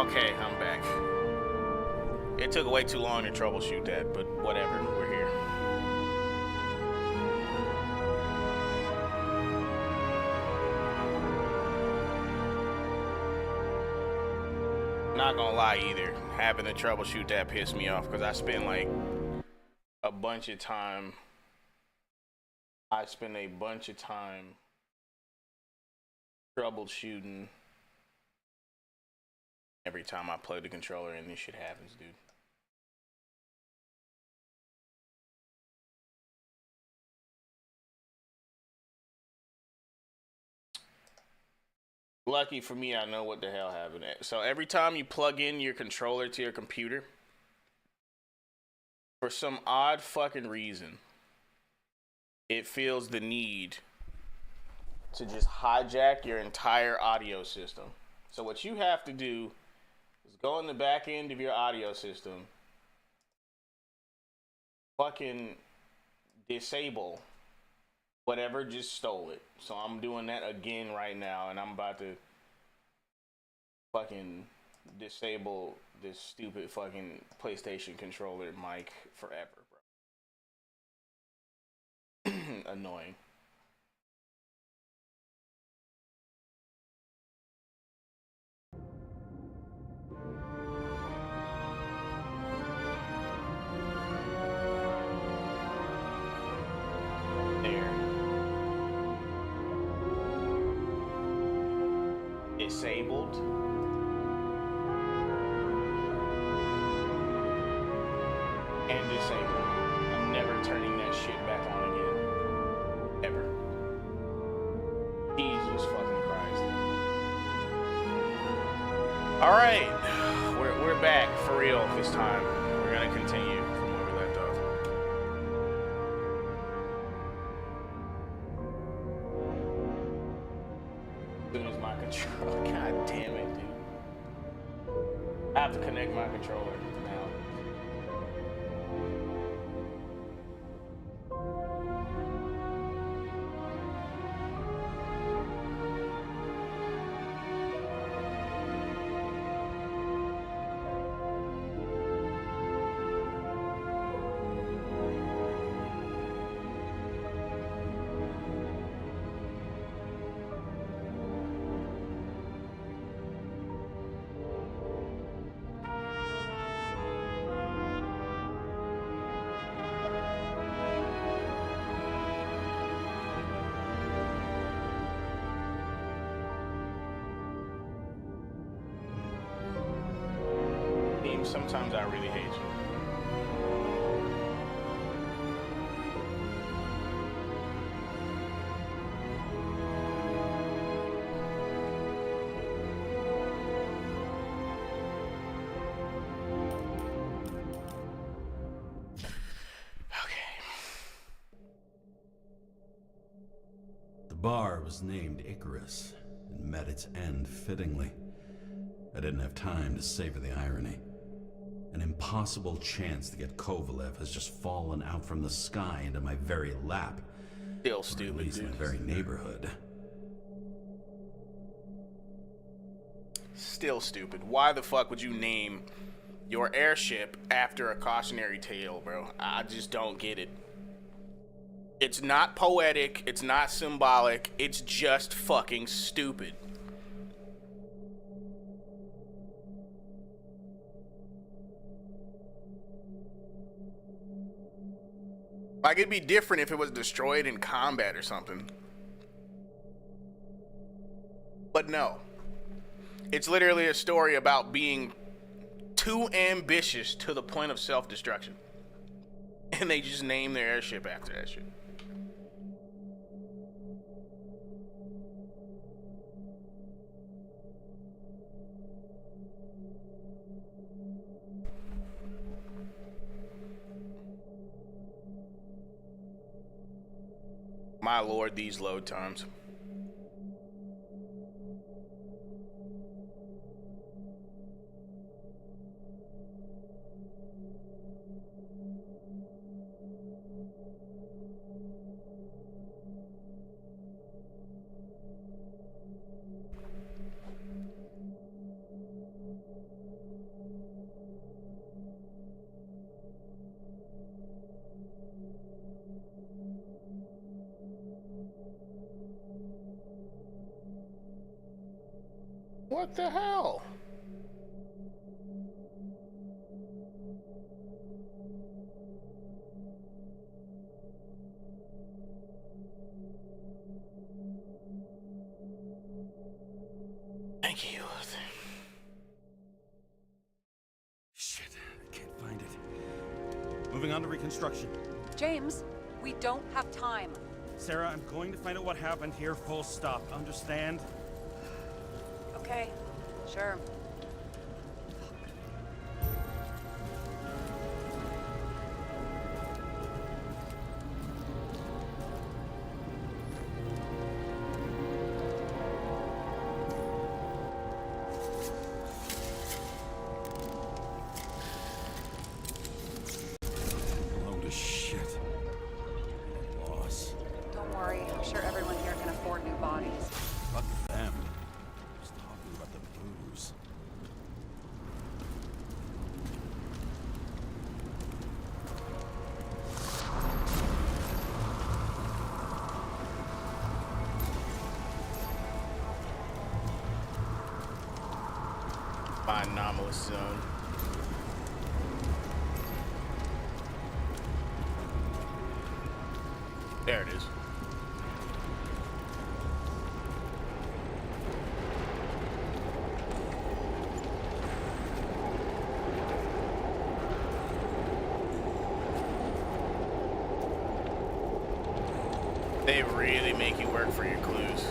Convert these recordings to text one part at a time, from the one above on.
Okay, I'm back. It took way too long to troubleshoot that, but whatever, we're here. Not gonna lie either, having to troubleshoot that pissed me off because I spent like a bunch of time. Troubleshooting every time I plug the controller and this shit happens, dude. Lucky for me, I know what the hell happened. So every time you plug in your controller to your computer, for some odd fucking reason, it feels the need to just hijack your entire audio system. So what you have to do is go in the back end of your audio system, fucking disable whatever just stole it. So I'm doing that again right now, and I'm about to fucking disable this stupid fucking PlayStation controller mic forever, bro. Annoying. Disabled. And disabled. I'm never turning that shit back on again. Ever. Jesus fucking Christ. Alright. We're back for real this time. We're gonna continue from where we left off. As soon as my controller, god damn it, dude. I have to connect my controller now. Sometimes I really hate you. The bar was named Icarus and met its end fittingly. I didn't have time to savor the irony. An impossible chance to get Kovalev has just fallen out from the sky into my very lap. Still stupid, or at least dude. my very neighborhood. Still stupid. Why the fuck would you name your airship after a cautionary tale, bro? I just don't get it. It's not poetic, it's not symbolic, it's just fucking stupid. Like, it'd be different if it was destroyed in combat or something. But no. It's literally a story about being too ambitious to the point of self-destruction. And they just name their airship after that shit. My lord, these load times. What the hell? Thank you. Shit, I can't find it. Moving on to reconstruction. James, we don't have time. Sarah, I'm going to find out what happened here, full stop. Understand? Okay, sure. Load of shit. Loss. Don't worry, I'm sure everyone here can afford new bodies. Fuck them. Just talking about the booze. My anomalous zone. There it is. They really make you work for your clues.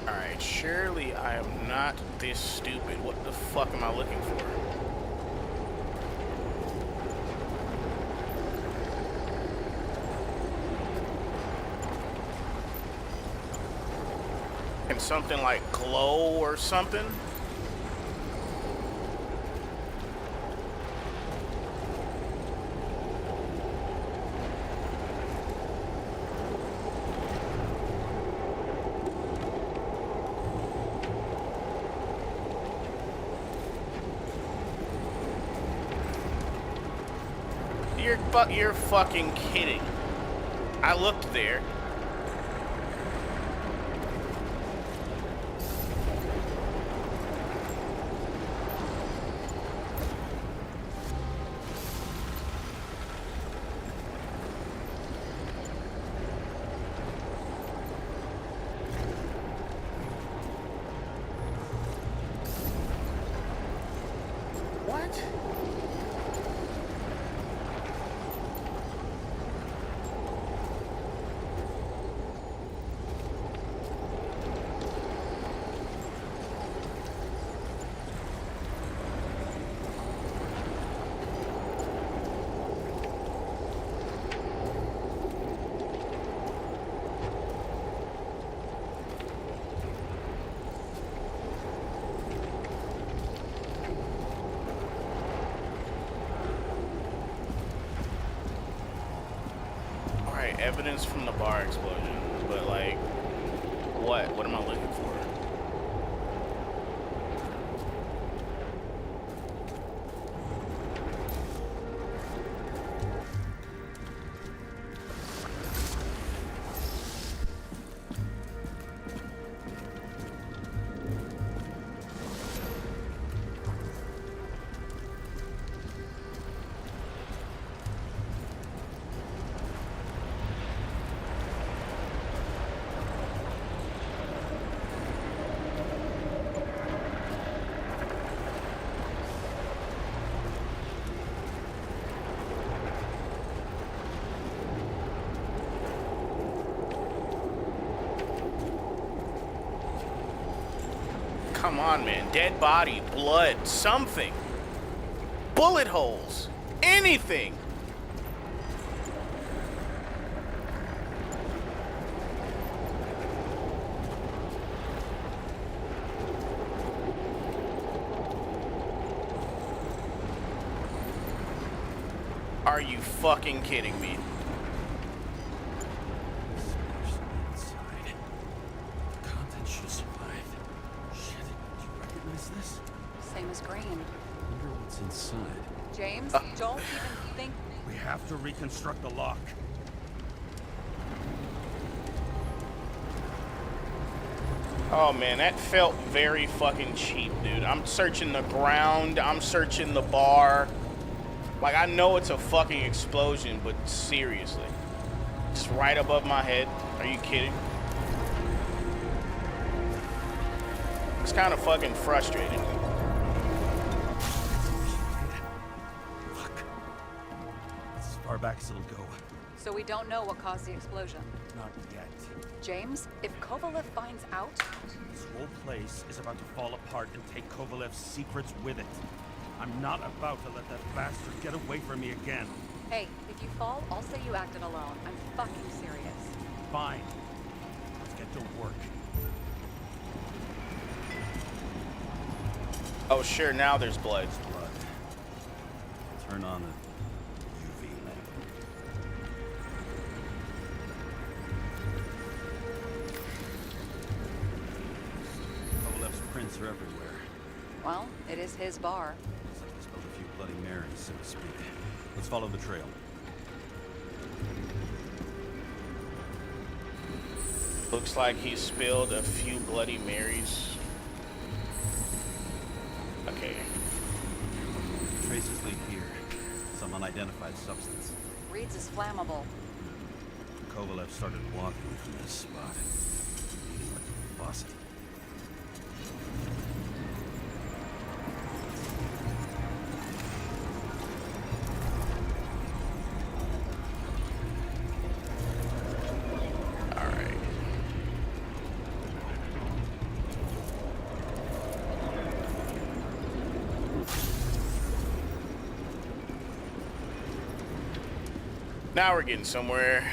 Alright, surely I am not this stupid. What the fuck am I looking for? Can something like glow or something? You're fucking kidding. I looked there. What? Evidence from the bar explosion, but like, what? What am I looking for? Come on, man. Dead body, blood, something. Bullet holes. Anything. Are you fucking kidding me? Inside. The contents should survive. Shit, do you recognize this? Same as green. Wonder what's inside. James, don't even think. We have to reconstruct the lock. Oh man, that felt very fucking cheap, dude. I'm searching the ground, I'm searching the bar. Like, I know it's a fucking explosion, but seriously. It's right above my head. Are you kidding? It's kind of fucking frustrating. Fuck. As far back as it'll go. So we don't know what caused the explosion. Not yet. James, if Kovalev finds out, This whole place is about to fall apart and take Kovalev's secrets with it. I'm not about to let that bastard get away from me again. hey, if you fall, I'll say you acted alone. I'm fucking serious. Fine. Let's get to work. Oh, sure, now there's blood. Blood. Turn on the UV lamp. Kovalev's prints are everywhere. Well, it is his bar. Looks like he spilled a few Bloody Marys, so to speak. Let's follow the trail. Looks like he spilled a few Bloody Marys. Okay. Traces lead here. Some unidentified substance. Reed's is flammable. Kovalev started walking from this spot. Eating like a faucet. Alright. Now we're getting somewhere.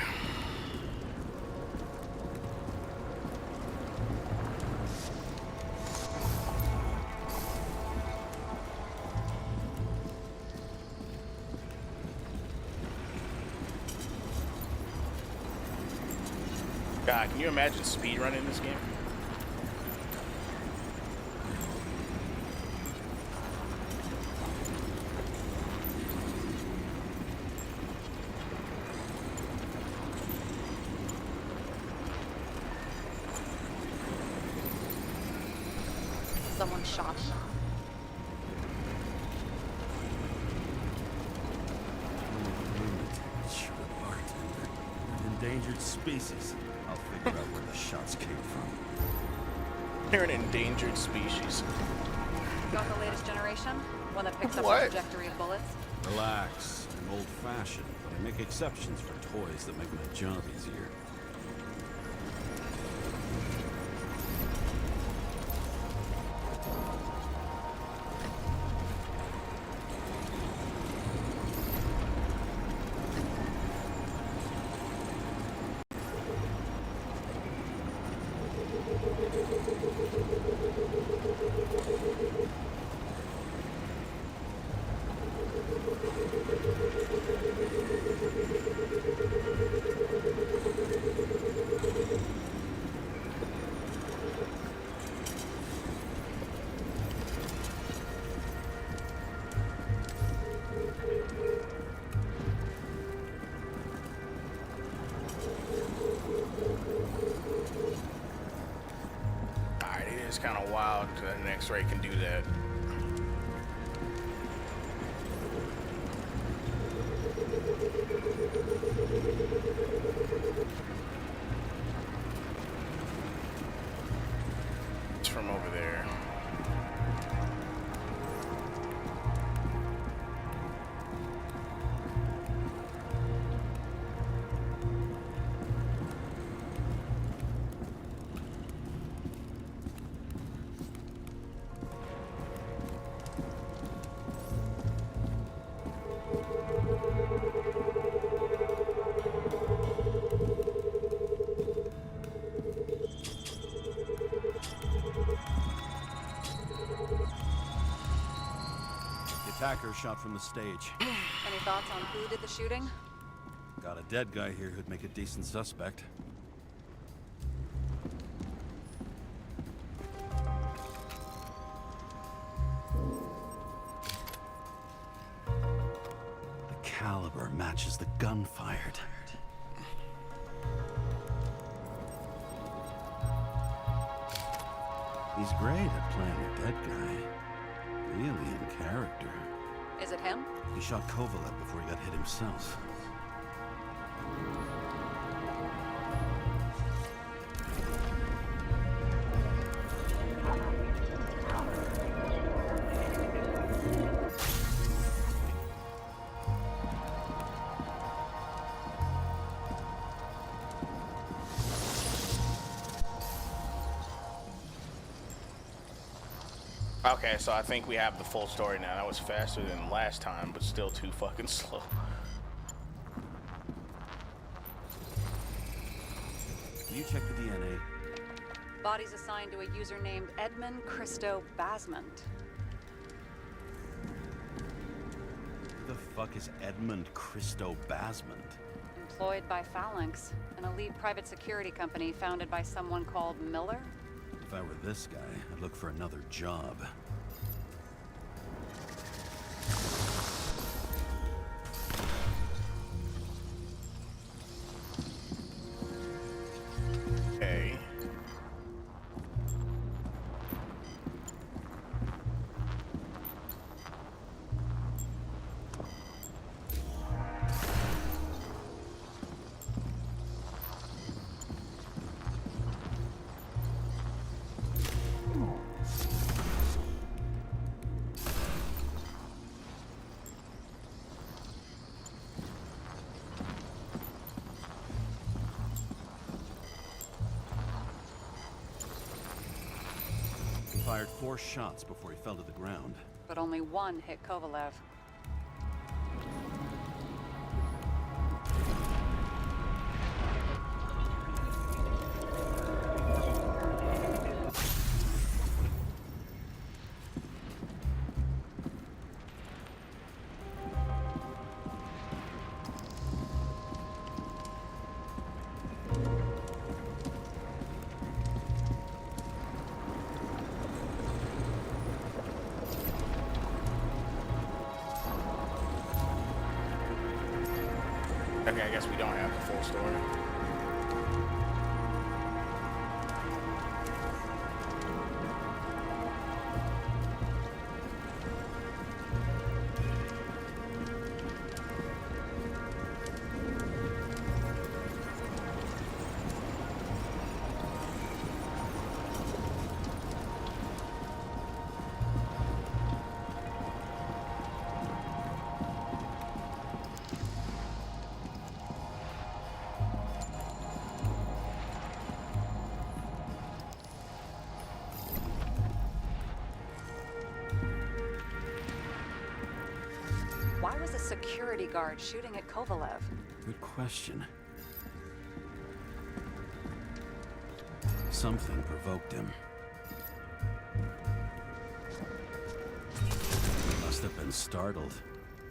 God, can you imagine speedrunning this game? Someone shot him. Sure, bartender. An endangered species. I'll figure out where the shots came from. They're an endangered species. Got the latest generation? One that picks up What? the trajectory of bullets? Relax. I'm old-fashioned, but I make exceptions for toys that make my job easier. Alright, it is kind of wild that an X-ray can do that. It's from over there. Attacker shot from the stage. Any thoughts on who did the shooting? Got a dead guy here who'd make a decent suspect. The caliber matches the gun fired. He's great at playing a dead guy. Really in character. Is it him? He shot Kovalev before he got hit himself. Okay, so I think we have the full story now. That was faster than last time, but still too fucking slow. You check the DNA. Body's assigned to a user named Edmund Christo Basment. Who the fuck is Edmund Christo Basment? Employed by Phalanx, an elite private security company founded by someone called Miller. If I were this guy, I'd look for another job. Okay. Fired 4 shots before he fell to the ground. But only one hit Kovalev. Okay, I guess we don't have the full story. Why was a security guard shooting at Kovalev? Good question. Something provoked him. He must have been startled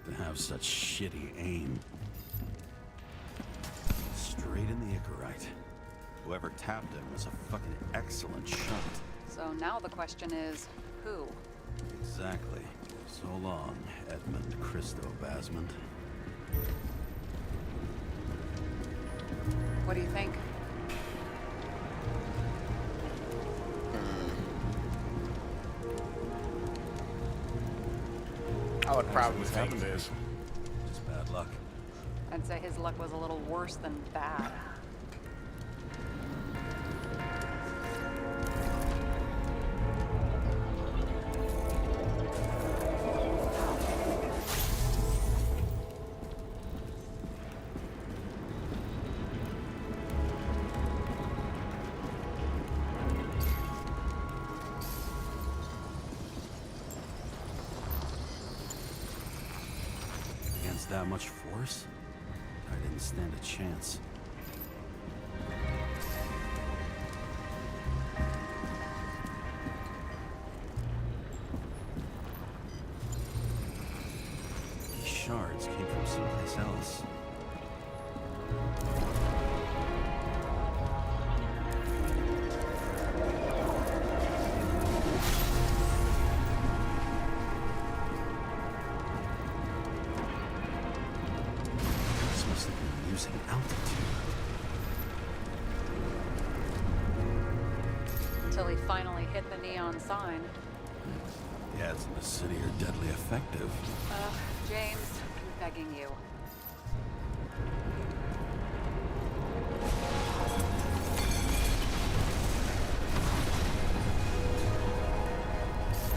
to have such shitty aim. Straight in the Icarite. Whoever tapped him was a fucking excellent shot. So now the question is, who? Exactly. So long, Edmund Christo Basment. What do you think? I would probably think this. Just bad luck. I'd say his luck was a little worse than bad. That much force? I didn't stand a chance. shards came from someplace else. This must have been using altitude. Until he finally hit the neon sign. The ads in the city are deadly effective. James, I'm begging you.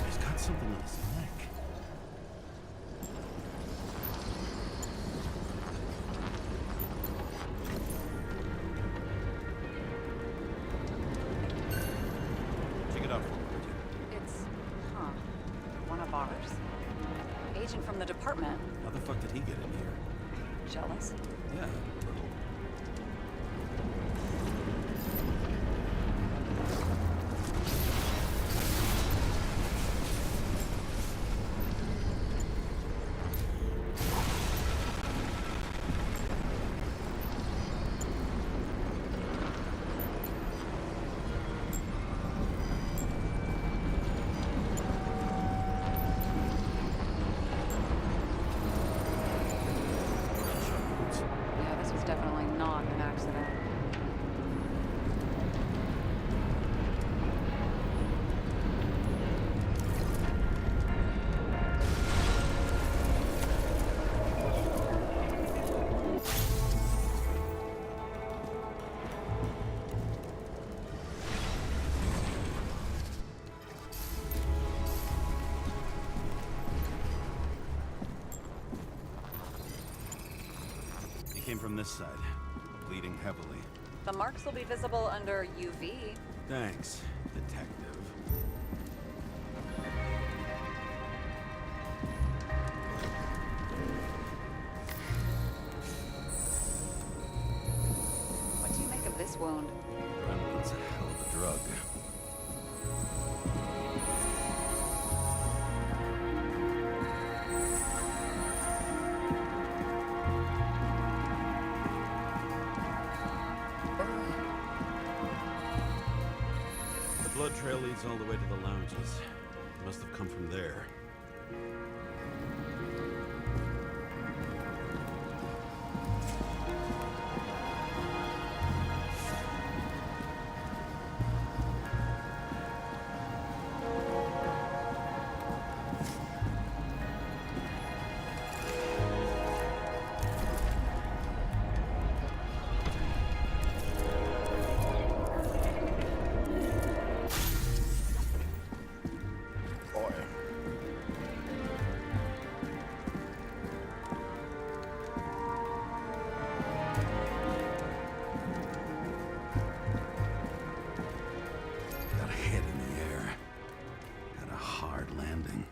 He's got something on his neck. Check it out for me, would you? It's, one of ours. Agent from the department. How the fuck did he get in here? Jealous? Yeah. Yeah, this was definitely not an accident. He came from this side, bleeding heavily. The marks will be visible under UV. Thanks, detective. What do you make of this wound? Adrenaline's a hell of a drug. The blood trail leads all the way to the lounges. It must have come from there. Boy. Got a head in the air. Had a hard landing.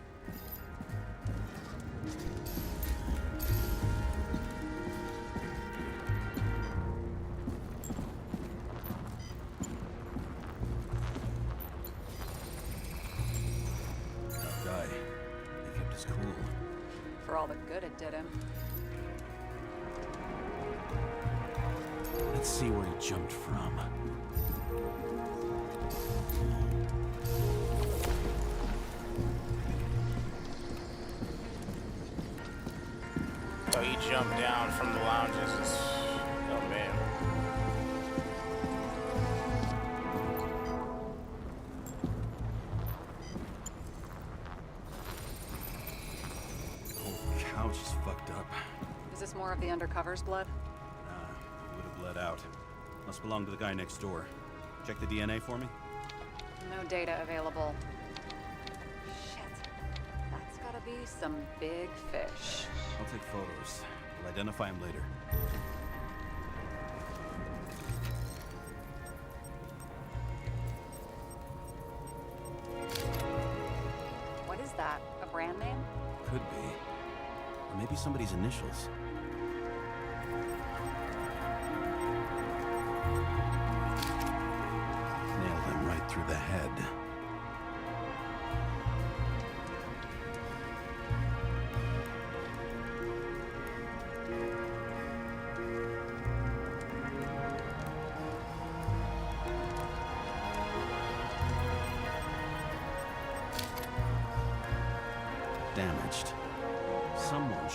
Tough guy. He kept his cool. For all the good it did him. Let's see where he jumped from. Oh, he jumped down from the lounges. Oh, man. The whole couch is fucked up. Is this more of the undercover's blood? Nah, it would have bled out. Must belong to the guy next door. Check the DNA for me? No data available. Shit. That's gotta be some big fish. I'll take photos. We'll identify him later. What is that? A brand name? Could be. Or maybe somebody's initials. Nailed him right through the head.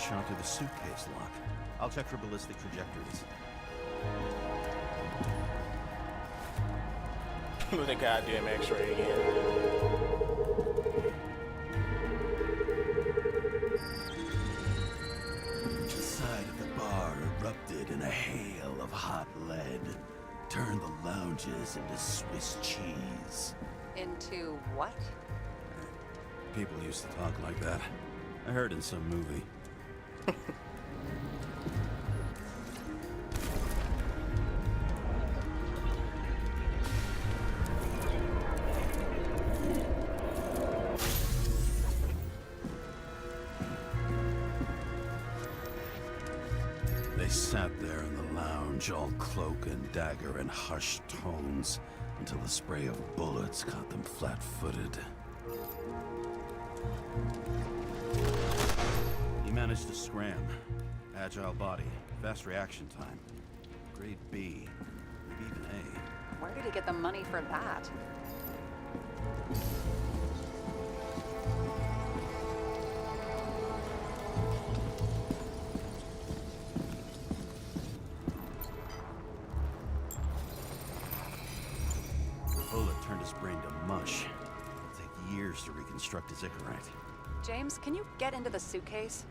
shot through the suitcase lock. I'll check for ballistic trajectories. With a goddamn X-ray again. The side of the bar erupted in a hail of hot lead. Turned the lounges into Swiss cheese. Into what? People used to talk like that. I heard in some movie. They sat there in the lounge, all cloak and dagger and hushed tones, until the spray of bullets caught them flat-footed. He managed to scram. Agile body, fast reaction time. Grade B, maybe even A. Where did he get the money for that? The bullet turned his brain to mush. It'll take years to reconstruct his Icarite. James, can you get into the suitcase?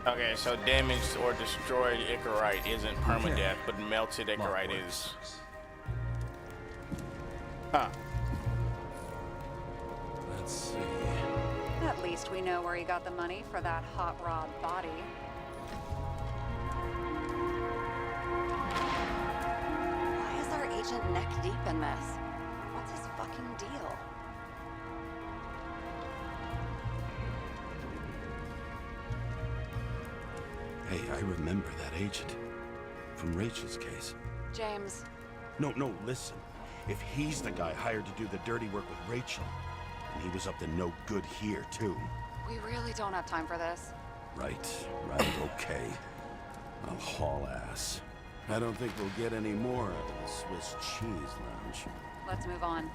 Okay, so damaged or destroyed Icarite isn't permadeath, but melted Icarite is. Huh. Let's see. At least we know where he got the money for that hot rod body. Why is our agent neck deep in this? What's his fucking deal? Hey, I remember that agent. From Rachel's case. James, No, listen. If he's the guy hired to do the dirty work with Rachel, and he was up to no good here, too. we really don't have time for this. Right, okay. I'll haul ass. I don't think we'll get any more out of the Swiss cheese lounge. Let's move on.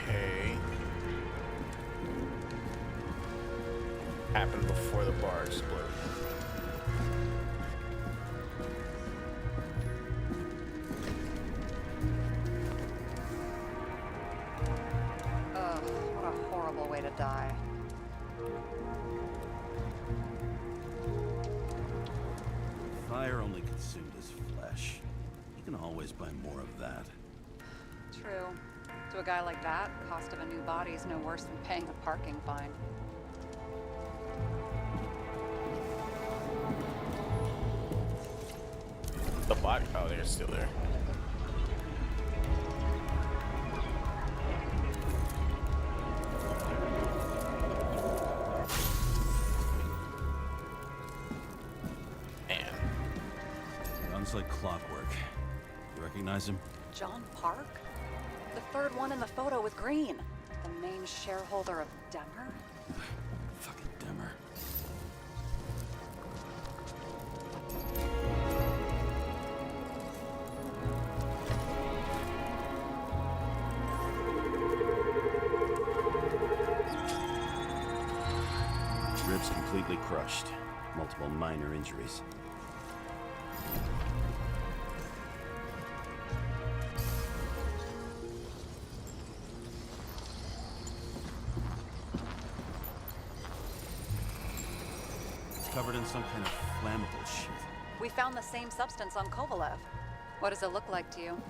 Okay. Happened before the bar exploded. Ugh, what a horrible way to die. Fire only consumed his flesh. You can always buy more of that. True. To a guy like that, cost of a new body is no worse than paying a parking fine. The body. Oh, they're still there. Man. Runs like clockwork. You recognize him? John Park? The third one in the photo with Green. The main shareholder of Denver? Fucking Demmer. Ribs completely crushed. Multiple minor injuries. It's covered in some kind of flammable shit. We found the same substance on Kovalev. What does it look like to you?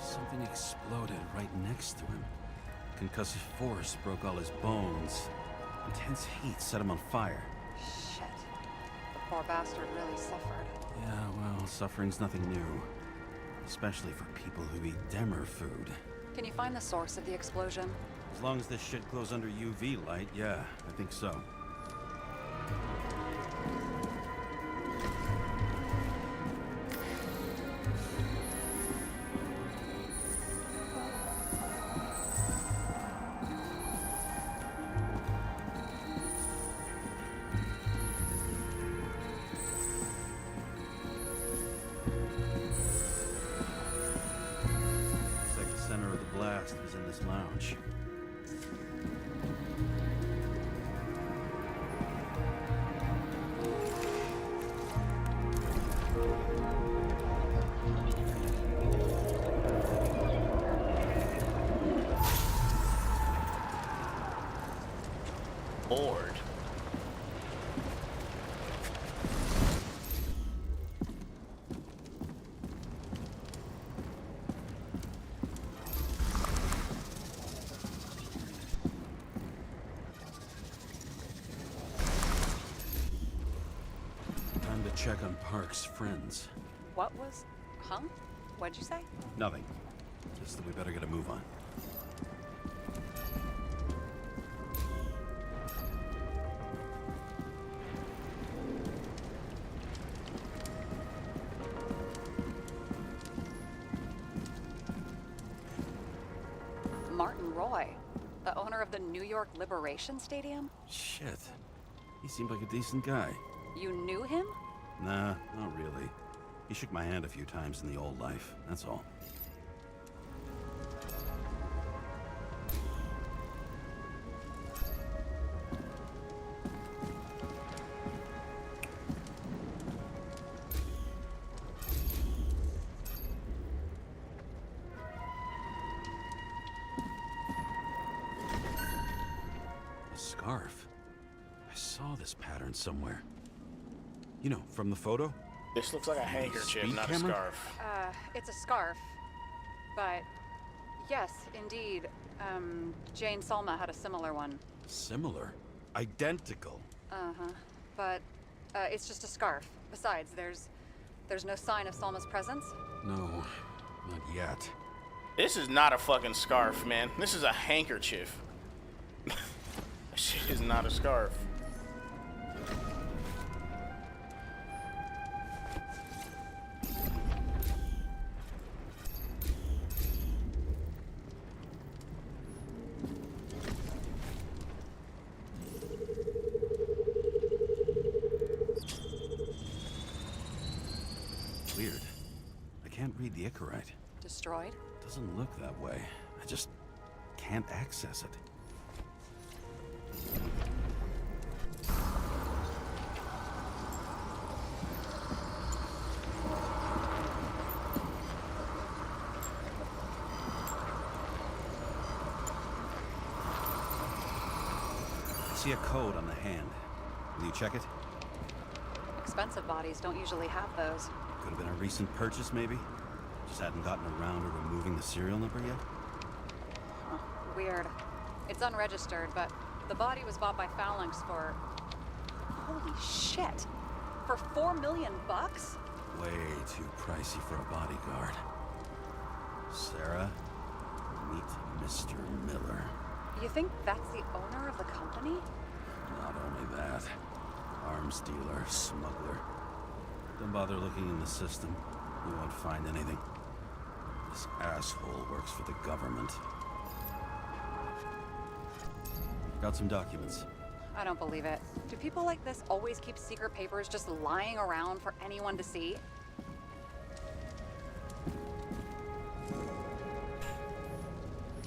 Something exploded right next to him. Concussive force broke all his bones. Intense heat set him on fire. Shit. The poor bastard really suffered. Yeah, well, suffering's nothing new. Especially for people who eat Demmer food. Can you find the source of the explosion? As long as this shit glows under UV light, yeah, I think so. Looks like the center of the blast was in this lounge. Bored. Time to check on Park's friends. What was... Huh? What'd you say? Nothing. Just that we better get a move on. Martin Roy, the owner of the New York Liberation Stadium? Shit. He seemed like a decent guy. You knew him? Nah, not really. He shook my hand a few times in the old life, that's all. A scarf. I saw this pattern somewhere. You know, from the photo? This looks like a handkerchief, Speed not camera? a scarf. It's a scarf. But, yes, indeed. Jane Salma had a similar one. Similar. Identical. Uh-huh. But, it's just a scarf. Besides, there's no sign of Salma's presence. No, not yet. This is not a fucking scarf, man. This is a handkerchief. That shit is not a scarf. Weird. I can't read the Icarite. Destroyed? Doesn't look that way. I just can't access it. I see a code on the hand. Will you check it? Expensive bodies don't usually have those. Could have been a recent purchase, maybe? Just hadn't gotten around to removing the serial number yet? Huh. Weird. It's unregistered, but the body was bought by Phalanx for... Holy shit! For $4 million bucks? Way too pricey for a bodyguard. Sarah, meet Mr. Miller. You think that's the owner of the company? Not only that, arms dealer, smuggler. Don't bother looking in the system. You won't find anything. This asshole works for the government. Got some documents. I don't believe it. Do people like this always keep secret papers just lying around for anyone to see?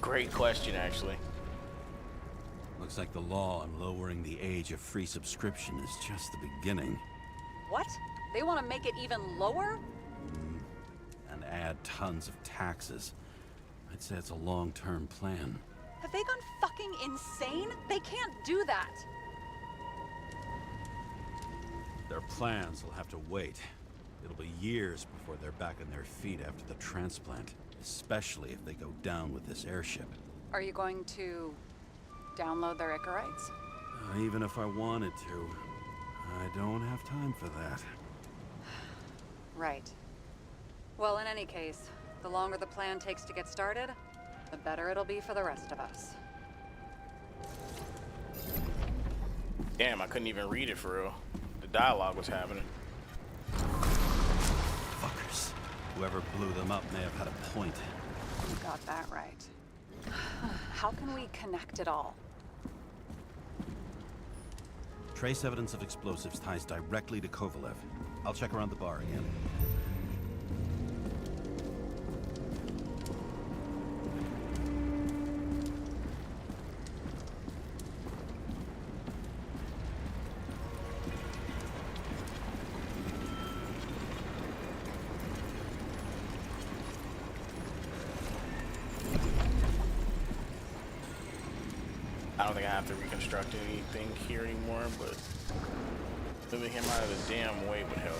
Great question, actually. Looks like the law on lowering the age of free subscription is just the beginning. What? They want to make it even lower? And add tons of taxes. I'd say it's a long-term plan. Have they gone fucking insane? They can't do that! Their plans will have to wait. It'll be years before they're back on their feet after the transplant, especially if they go down with this airship. Are you going to download their Icarites? Even if I wanted to, I don't have time for that. Right. Well, in any case, the longer the plan takes to get started, the better it'll be for the rest of us. Damn, I couldn't even read it for real. The dialogue was happening. Fuckers. Whoever blew them up may have had a point. You got that right. How can we connect it all? Trace evidence of explosives ties directly to Kovalev. I'll check around the bar again. I don't think I have to reconstruct anything here anymore, but moving him out of the damn way would help.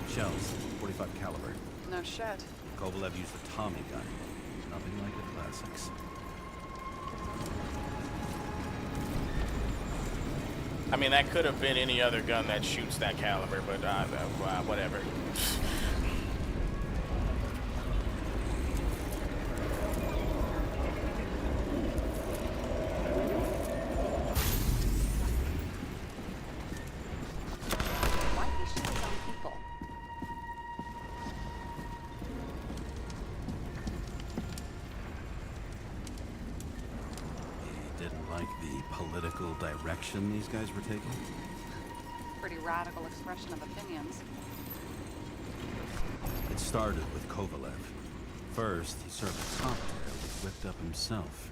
Shells, 45 caliber. No shit. Kovalev used a Tommy gun. Nothing like the classics. I mean, that could have been any other gun that shoots that caliber, but whatever. Why he shoot his own people? He didn't like the political direction these guys were taking. Pretty radical expression of opinions. It started with Kovalev. First, he served a cocktail he whipped up himself.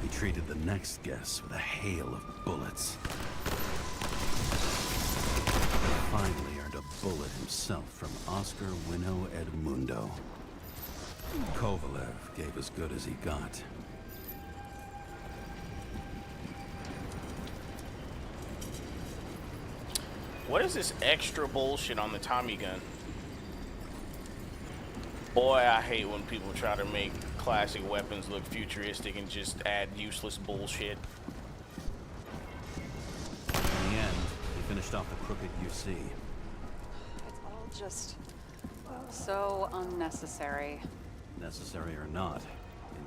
He treated the next guest with a hail of bullets. He finally earned a bullet himself from Oscar Winnow Edmundo. Kovalev gave as good as he got. What is this extra bullshit on the Tommy gun? Boy, I hate when people try to make classic weapons look futuristic and just add useless bullshit. In the end, he finished off the crooked UC. It's all just so unnecessary. Necessary or not,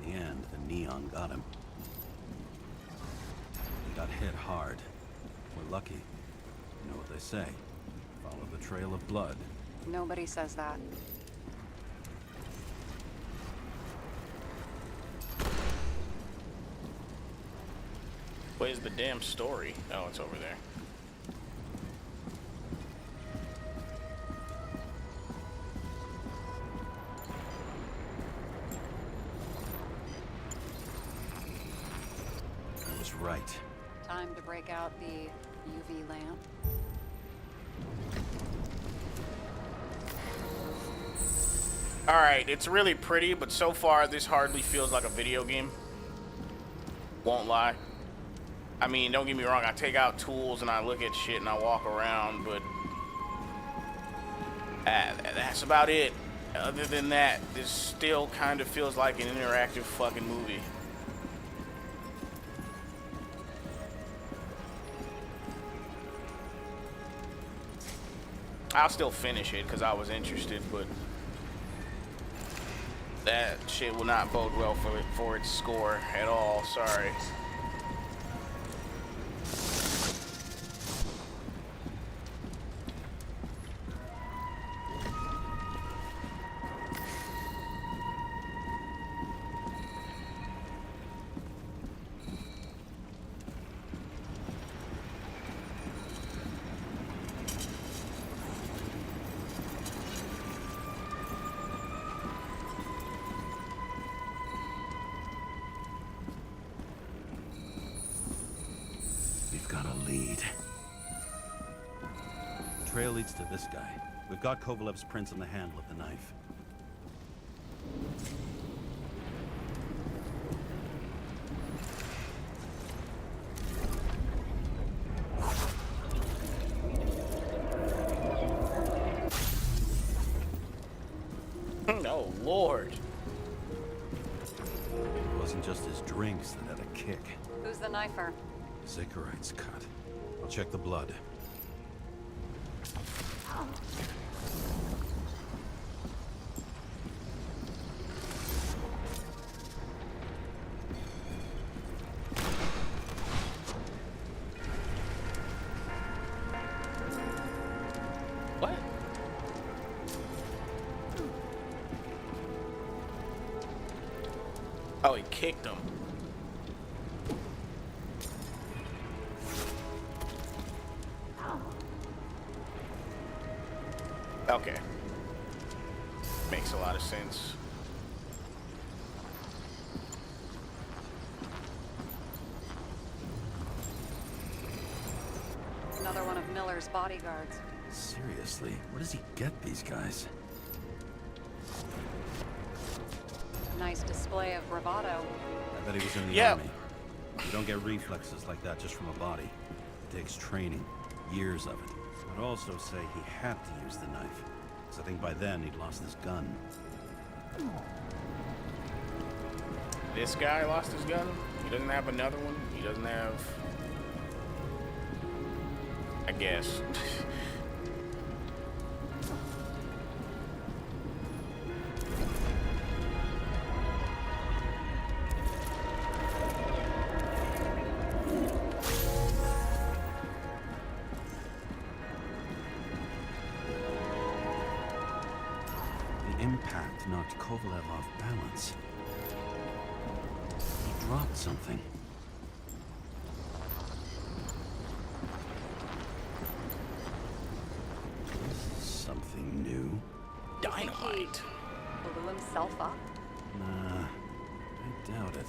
in the end, the neon got him. He got hit hard. We're lucky. You know what they say. Follow the trail of blood. Nobody says that. Where's the damn story? Oh, it's over there. I was right. Time to break out the UV lamp. Alright, it's really pretty, but so far this hardly feels like a video game. Won't lie. I mean, don't get me wrong, I take out tools and I look at shit and I walk around, but that's about it. Other than that, this still kind of feels like an interactive fucking movie. I'll still finish it because I was interested, but that shit will not bode well for its score at all. Sorry. Trail leads to this guy. We've got Kovalev's prints on the handle of the knife. Oh, Lord. It wasn't just his drinks that had a kick. Who's the knifer? Zakarite's cut. I'll check the blood. What? Oh, he kicked him. Okay. Makes a lot of sense. Another one of Miller's bodyguards. Seriously, where does he get these guys? Nice display of bravado. I bet he was in the Yep. army. You don't get reflexes like that just from a body. It takes training, years of it. I'd also say he had to use the knife, because I think by then he'd lost his gun. This guy lost his gun. He doesn't have another one. He doesn't have... I guess. The impact knocked Kovalev off balance. He dropped something. This is something new. Dynamite. Blew himself up? Nah, I doubt it.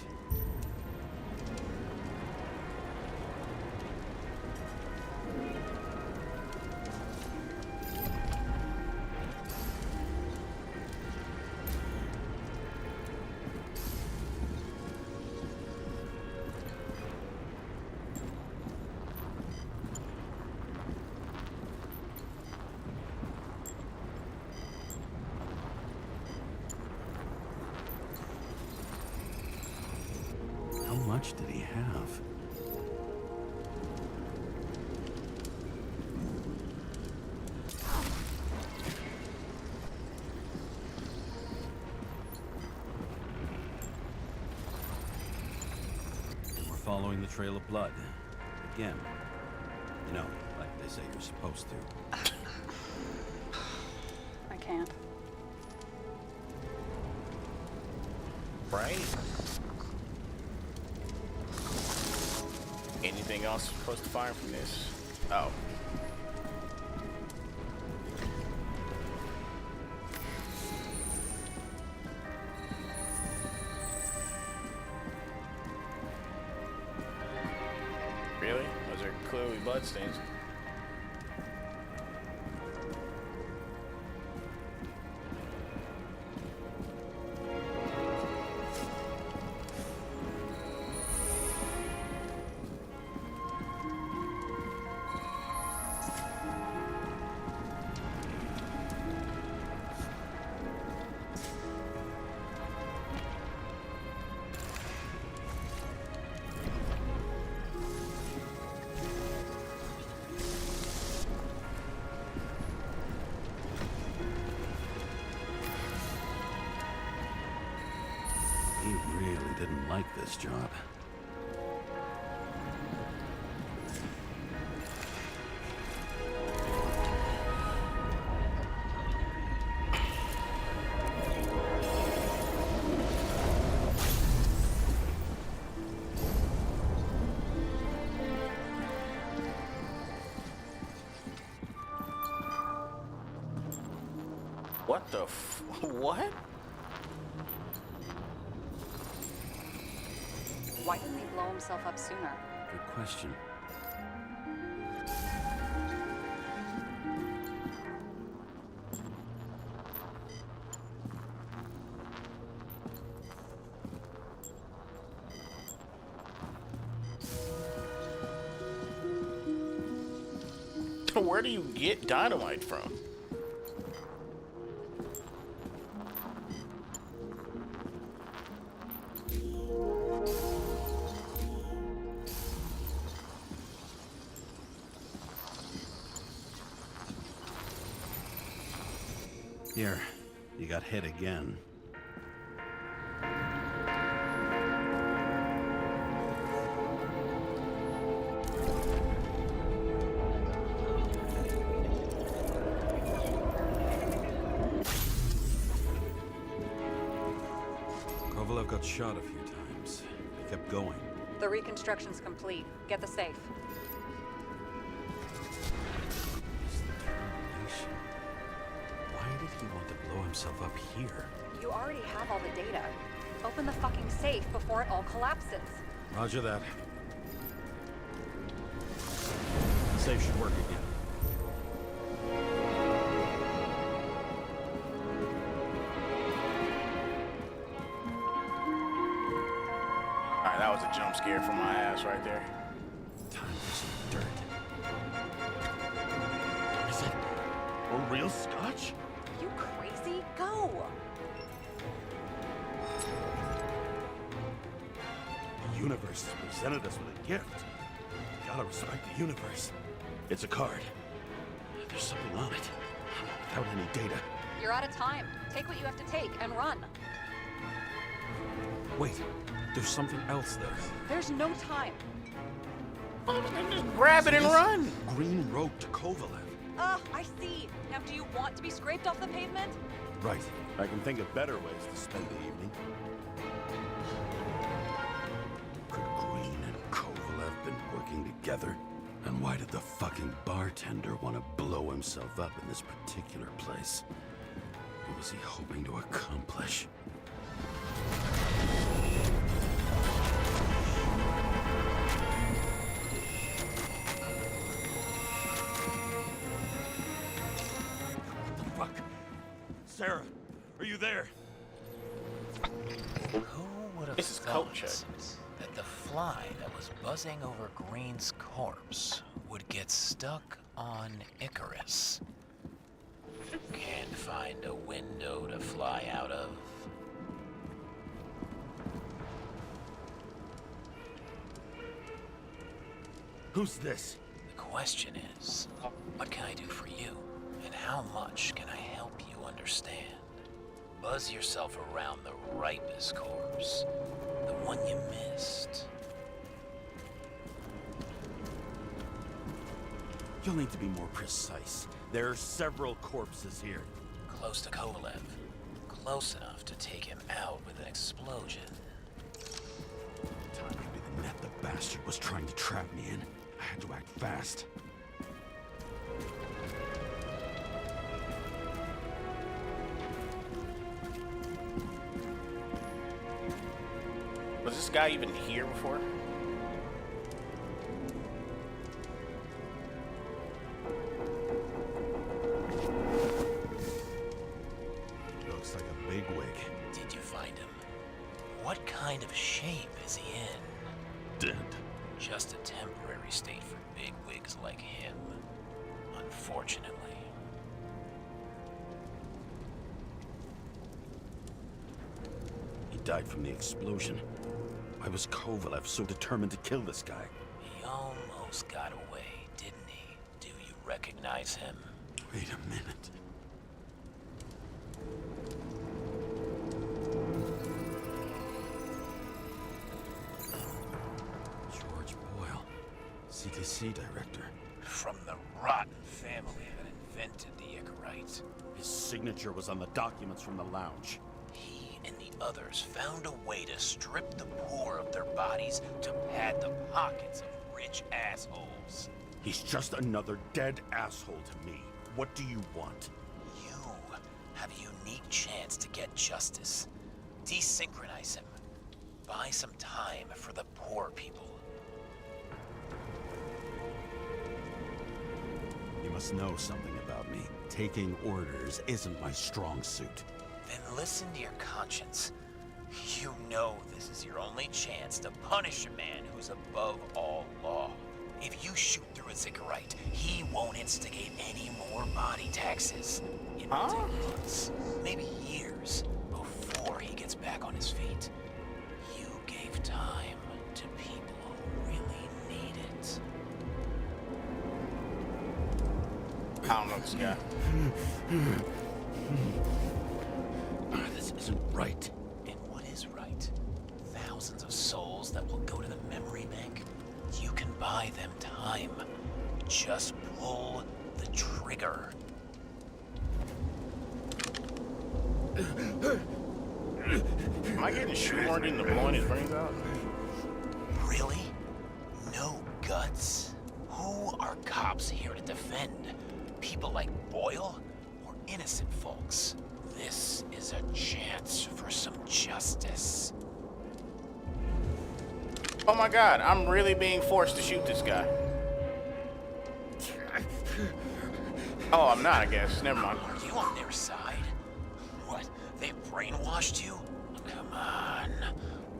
How much did he have? We're following the trail of blood. Again. You know, like they say you're supposed to. I can't. Right? Anything else supposed to find from this? Oh. Really? Those are clearly bloodstains. He really didn't like this job. What the what? Why didn't he blow himself up sooner? Good question. Where do you get dynamite from? Here, you got hit again. Kovalev got shot a few times. He kept going. The reconstruction's complete. Get the safe. Why did he want to blow himself up here? You already have all the data. Open the fucking safe before it all collapses. Roger that. Safe should work again. Alright, that was a jump scare from my ass right there. Time for some dirt. Is it a real scotch? You crazy? Go! The universe has presented us with a gift. You gotta respect the universe. It's a card. There's something on it. Without any data. You're out of time. Take what you have to take and run. Wait, there's something else there. There's no time. Just grab it and run. Green rope to Kovalev. I see. Now do you want to be scraped off the pavement? Right. I can think of better ways to spend the evening. Could Green and Kovalev been working together? And why did the fucking bartender want to blow himself up in this particular place? What was he hoping to accomplish? Fuck. Sarah, are you there? Who would have This is thought culture. that the fly that was buzzing over Green's corpse would get stuck on Icarus? Can't find a window to fly out of. Who's this? The question is, what can I do for you? And how much can I help you understand? Buzz yourself around the ripest corpse, the one you missed. You'll need to be more precise. There are several corpses here. Close to Kovalev. Close enough to take him out with an explosion. Time to be the net the bastard was trying to trap me in. I had to act fast. Was this guy even here before? Looks like a bigwig. Did you find him? What kind of shape is he in? Dead. Just a temporary state for bigwigs like him. Unfortunately. He died from the explosion. Why was Kovalev so determined to kill this guy? He almost got away, didn't he? Do you recognize him? Wait a minute. George Boyle, CTC director. From the rotten family that invented the Icarite. His signature was on the documents from the lounge. He and the others found a way to strip the poor of their bodies to pad the pockets of rich assholes. He's just another dead asshole to me. What do you want? You have a unique chance to get justice. Desynchronize him. Buy some time for the poor people. You must know something about me. Taking orders isn't my strong suit. Then listen to your conscience. You know this is your only chance to punish a man who's above all law. If you shoot through a Icarite, he won't instigate any more body taxes. It will take months, maybe years, before he gets back on his feet. You gave time to people who really need it. I don't know this guy. This isn't right. And what is right? Thousands of souls that will go to the memory bank? You can buy them time. Just pull the trigger. Am I getting shoehorned into blowing his brains out? Really? No guts? Who are cops here to defend? People like Boyle or innocent folks? This is a chance for some justice. Oh my god, I'm really being forced to shoot this guy. Oh, I'm not, I guess. Never mind. Are you on their side? What? They brainwashed you? Come on.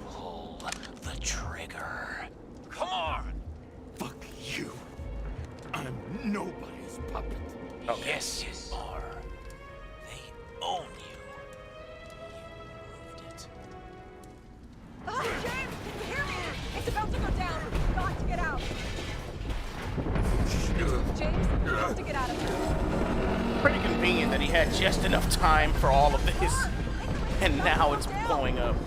Pull the trigger. Come on! Fuck you. I'm nobody's puppet. Okay. Yes, you are. They own you. You proved it. Oh, James, can you hear me? It's about to go down. We've got to get out. James, we have to get out of here. Pretty convenient that he had just enough time for all of this, and now it's blowing up.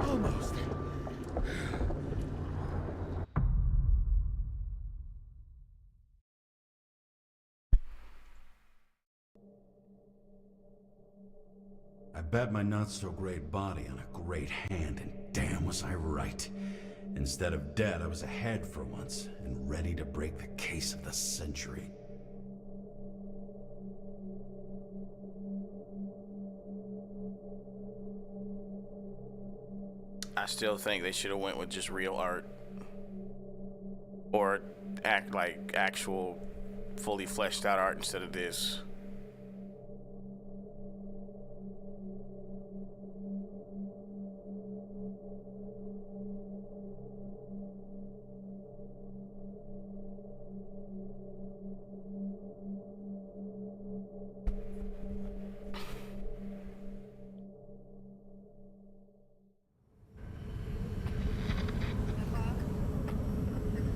Almost. I bet my not-so-great body on a great hand, and damn was I right. Instead of dead, I was ahead for once, and ready to break the case of the century. I still think they should have went with just real art. Or act like actual, fully fleshed out art instead of this.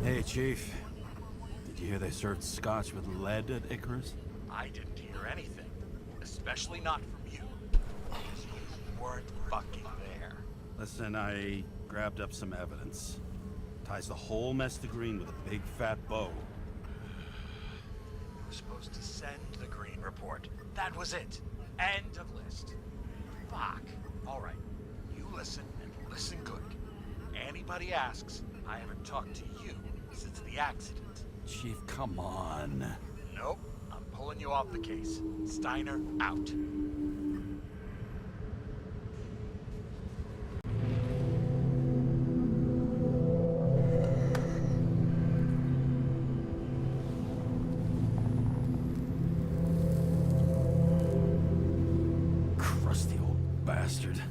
Hey, Chief. Did you hear they served scotch with lead at Icarus? I didn't hear anything. Especially not from you. Because you weren't fucking there. Listen, I grabbed up some evidence. Ties the whole mess to green with a big fat bow. You were supposed to send the green report. That was it. End of list. Fuck. All right. You listen and listen good. Anybody asks, I haven't talked to you since the accident. Chief, come on. Nope. I'm pulling you off the case. Steiner, out. Crusty old bastard.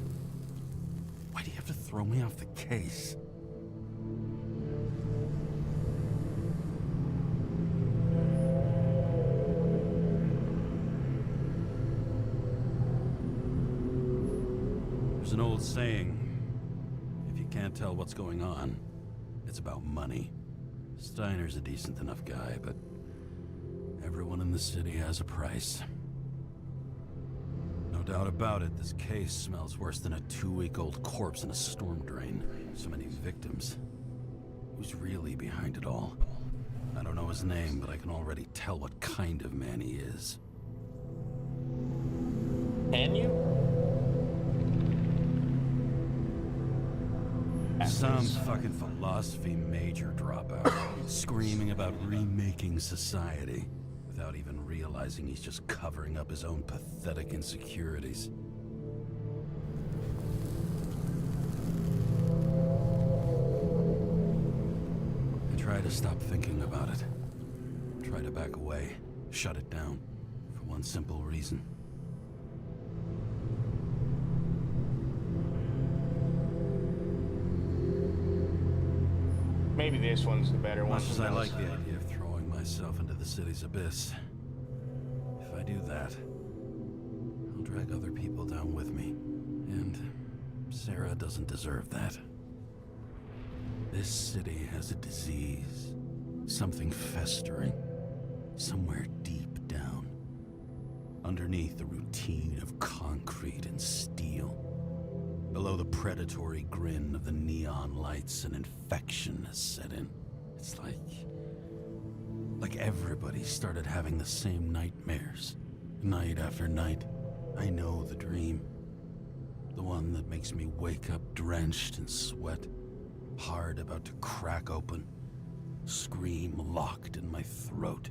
Why do you have to throw me off the case? There's an old saying, if you can't tell what's going on, it's about money. Steiner's a decent enough guy, but everyone in the city has a price. No doubt about it, this case smells worse than a 2-week-old corpse in a storm drain. So many victims. Who's really behind it all? I don't know his name, but I can already tell what kind of man he is. Can you? Some fucking philosophy major dropout, screaming about remaking society, without even realizing he's just covering up his own pathetic insecurities. I try to stop thinking about it. Try to back away, shut it down, for one simple reason. Maybe this one's the better one. Much as I like the idea of throwing myself into the city's abyss, if I do that, I'll drag other people down with me. And Sarah doesn't deserve that. This city has a disease. Something festering. Somewhere deep down. Underneath the routine of concrete and steel. Below the predatory grin of the neon lights, an infection has set in. It's like everybody started having the same nightmares. Night after night. I know the dream. The one that makes me wake up drenched in sweat. Heart about to crack open. Scream locked in my throat.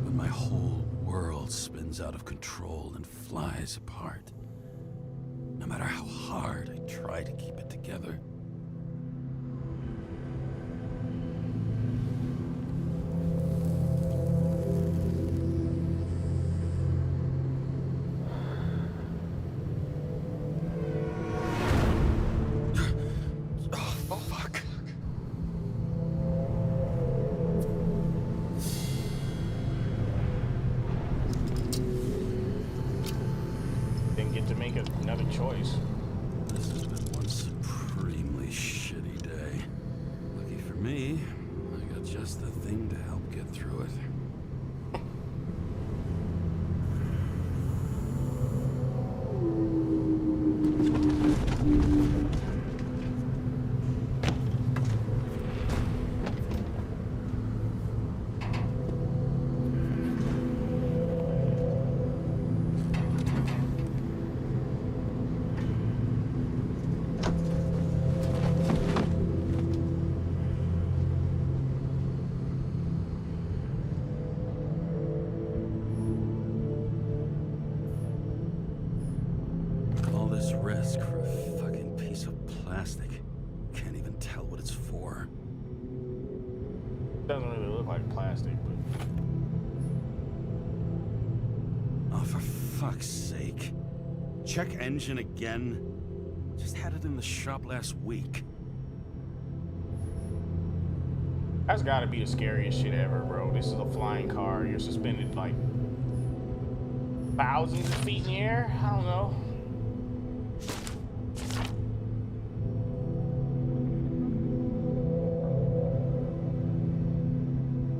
When my whole world spins out of control and flies apart. No matter how hard I try to keep it together. Another choice. This has been one supremely shitty day. Lucky for me, I got just the thing to help get through it. Risk for a fucking piece of plastic. Can't even tell what it's for. Doesn't really look like plastic, but... Oh, for fuck's sake. Check engine again. Just had it in the shop last week. That's gotta be the scariest shit ever, bro. This is a flying car. You're suspended like thousands of feet in the air? I don't know.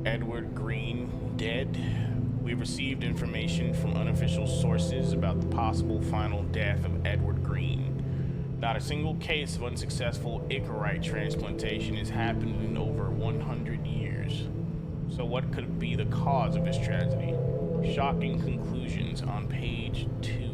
Edward Green dead. We received information from unofficial sources about the possible final death of Edward Green. Not a single case of unsuccessful Icarite transplantation has happened in over 100 years. So what could be the cause of this tragedy? Shocking conclusions on page 2.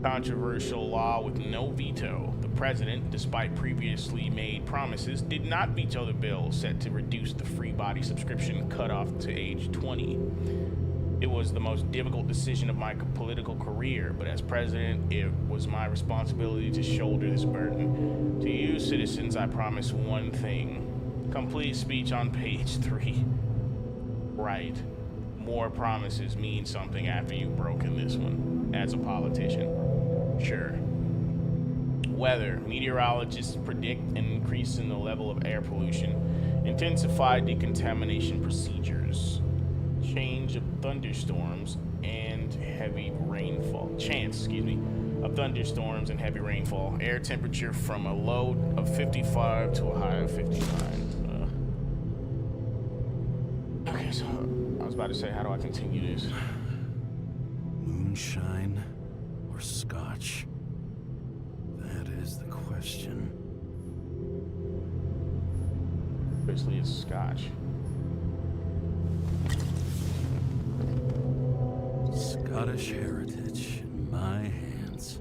Controversial law with no veto. The president, despite previously made promises, did not veto the bill set to reduce the free body subscription cutoff to age 20. It was the most difficult decision of my political career, but as president, it was my responsibility to shoulder this burden. To you, citizens, I promise one thing. Complete speech on page 3. Right. More promises mean something after you've broken this one, as a politician. Sure. Weather. Meteorologists predict an increase in the level of air pollution. Intensify decontamination procedures. Change of thunderstorms and heavy rainfall. Of thunderstorms and heavy rainfall. Air temperature from a low of 55 to a high of 59. Okay, so I was about to say, how do I continue this? Moonshine or scotch? That is the question. Basically, it's scotch. Scottish heritage in my hands.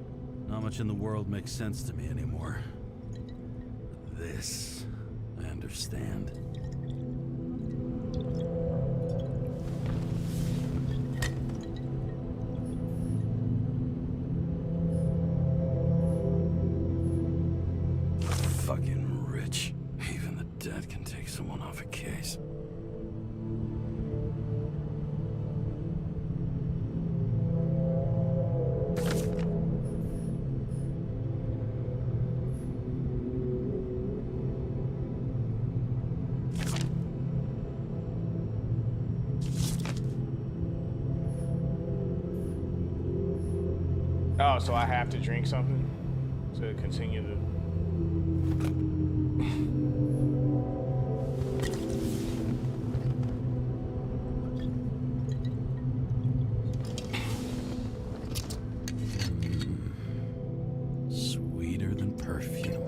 Not much in the world makes sense to me anymore. But this, I understand. Fucking rich. Even the dead can take someone off a case. Oh, so I have to drink something to continue the... Sweeter than perfume.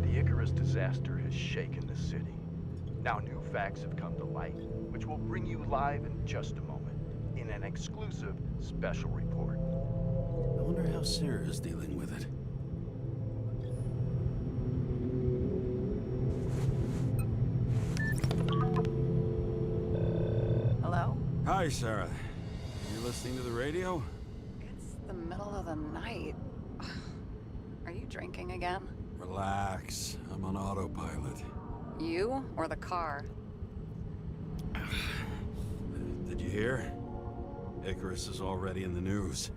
The Icarus disaster has shaken the city. Now new facts have come to light, which will bring you live in just a moment, in an exclusive special report. I wonder how Sarah's dealing with it. Hello? Hi, Sarah. You listening to the radio? It's the middle of the night. Are you drinking again? Relax. I'm on autopilot. You or the car? Did you hear? Icarus is already in the news.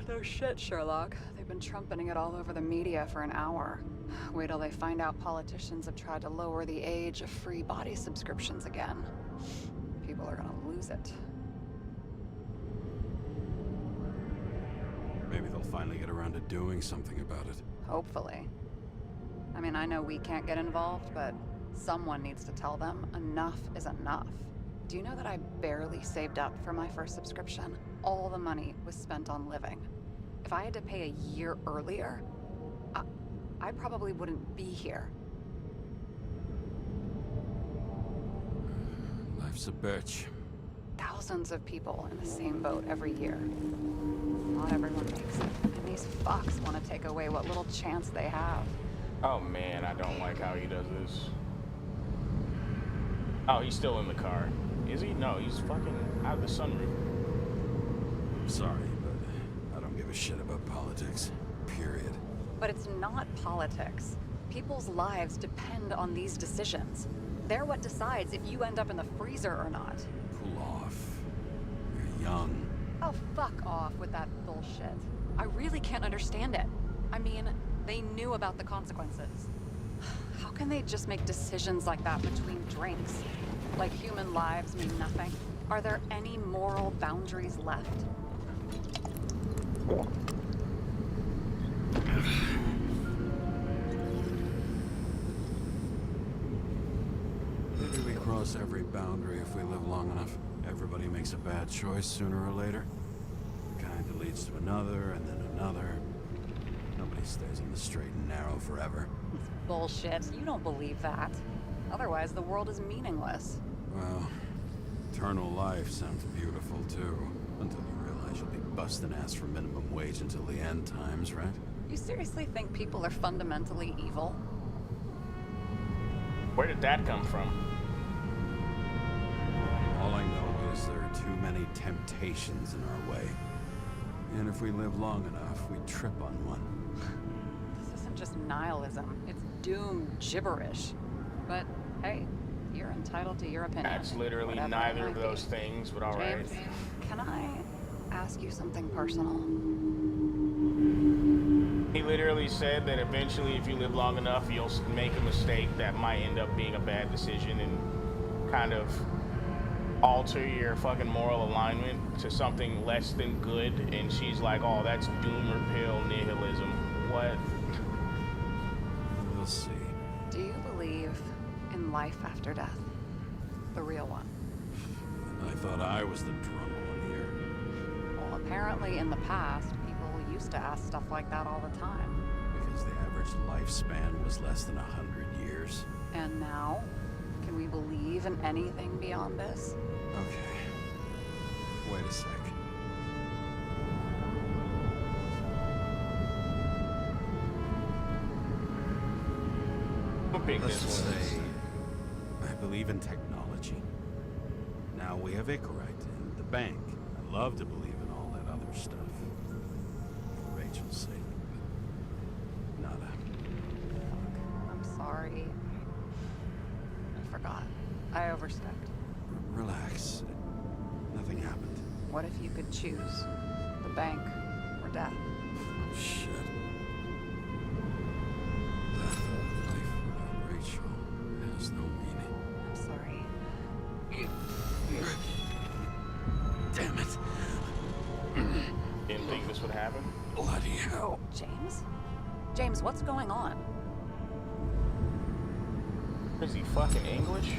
No shit, Sherlock. They've been trumpeting it all over the media for an hour. Wait till they find out politicians have tried to lower the age of free body subscriptions again. People are gonna lose it. Maybe they'll finally get around to doing something about it. Hopefully. I mean, I know we can't get involved, but someone needs to tell them enough is enough. Do you know that I barely saved up for my first subscription? All the money was spent on living. If I had to pay a year earlier, I probably wouldn't be here. Life's a bitch. Thousands of people in the same boat every year. Not everyone makes it, and these fucks want to take away what little chance they have. Oh man, I don't like how he does this. Oh, he's still in the car. Is he? No, he's fucking out of the sunroof. Sorry, but I don't give a shit about politics. Period. But it's not politics. People's lives depend on these decisions. They're what decides if you end up in the freezer or not. Cool off. You're young. Oh, fuck off with that bullshit. I really can't understand it. I mean, they knew about the consequences. How can they just make decisions like that between drinks? Like human lives mean nothing? Are there any moral boundaries left? Maybe we cross every boundary if we live long enough. Everybody makes a bad choice sooner or later. Kind of leads to another, and then another. Nobody stays on the straight and narrow forever. It's bullshit. You don't believe that. Otherwise, the world is meaningless. Well, eternal life sounds beautiful, too. Until you realize you'll be busting ass for minimum wage until the end times, right? You seriously think people are fundamentally evil? Where did that come from? All I know is there are too many temptations in our way. And if we live long enough, we trip on one. This isn't just nihilism. It's doom gibberish. But, hey, you're entitled to your opinion. That's literally whatever neither it of might those be. things, but alright. James, can I ask you something personal? He literally said that eventually, if you live long enough, you'll make a mistake that might end up being a bad decision and kind of alter your fucking moral alignment to something less than good. And she's like, oh, that's doom or pill nihilism. What? We'll see. Do you believe in life after death? The real one? I thought I was the drunk one here. Well, apparently in the past, people used to ask stuff like that all the time. Because the average lifespan was less than 100 years. And now, can we believe in anything beyond this? Okay. Wait a sec. How big Let's this one is. say I believe in technology. Now we have Icarite and the bank. I love to believe in all that other stuff. For Rachel's sake. Nada. I'm sorry. I forgot. I overstepped. Relax. Nothing happened. What if you could choose? The bank or death? Oh, shit. Life without Rachel has no what happened? Bloody hell. James? James, what's going on? Is he fucking English?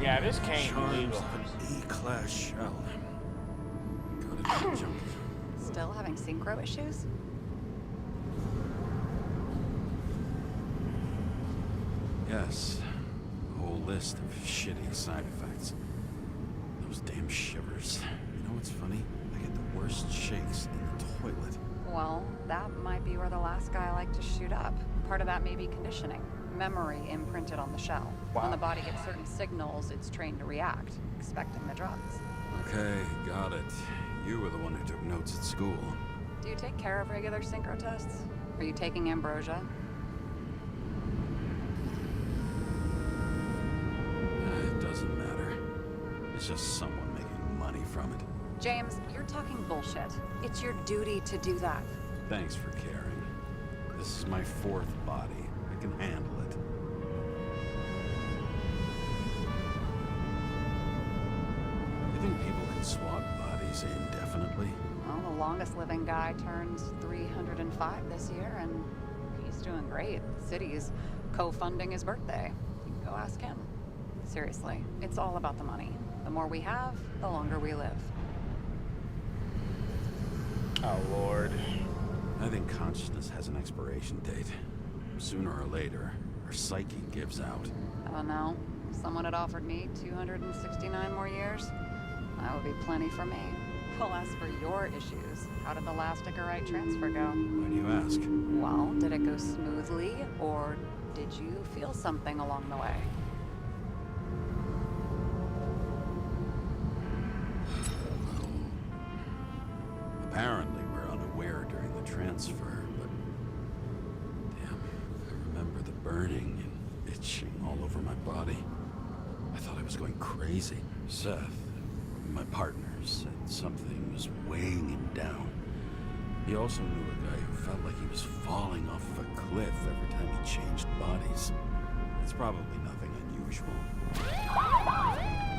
Yeah, this can't be legal. E-class shell. Gotta jump. Still having synchro issues? Yes. A whole list of shitty side effects. Those damn shivers. You know what's funny? I get the worst shakes in the toilet. Well, that might be where the last guy liked to shoot up. Part of that may be conditioning. Memory imprinted on the shell. Wow. When the body gets certain signals, it's trained to react, expecting the drugs. Okay, got it. You were the one who took notes at school. Do you take care of regular synchro tests? Are you taking ambrosia? It doesn't matter. It's just someone making money from it. James, you're talking bullshit. It's your duty to do that. Thanks for caring. This is my fourth body. I can handle it. You think people can swap bodies indefinitely? Well, the longest living guy turns 305 this year, and he's doing great. The city's co-funding his birthday. You can go ask him. Seriously, it's all about the money. The more we have, the longer we live. Oh, Lord. I think consciousness has an expiration date. Sooner or later, our psyche gives out. I don't know. If someone had offered me 269 more years, that would be plenty for me. Well, as for your issues, how did the last Icarite transfer go? Why do you ask? Well, did it go smoothly, or did you feel something along the way? Apparently, we're unaware during the transfer, but... Damn, I remember the burning and itching all over my body. I thought I was going crazy. Seth, my partner, said something was weighing him down. He also knew a guy who felt like he was falling off of a cliff every time he changed bodies. It's probably nothing unusual. Don't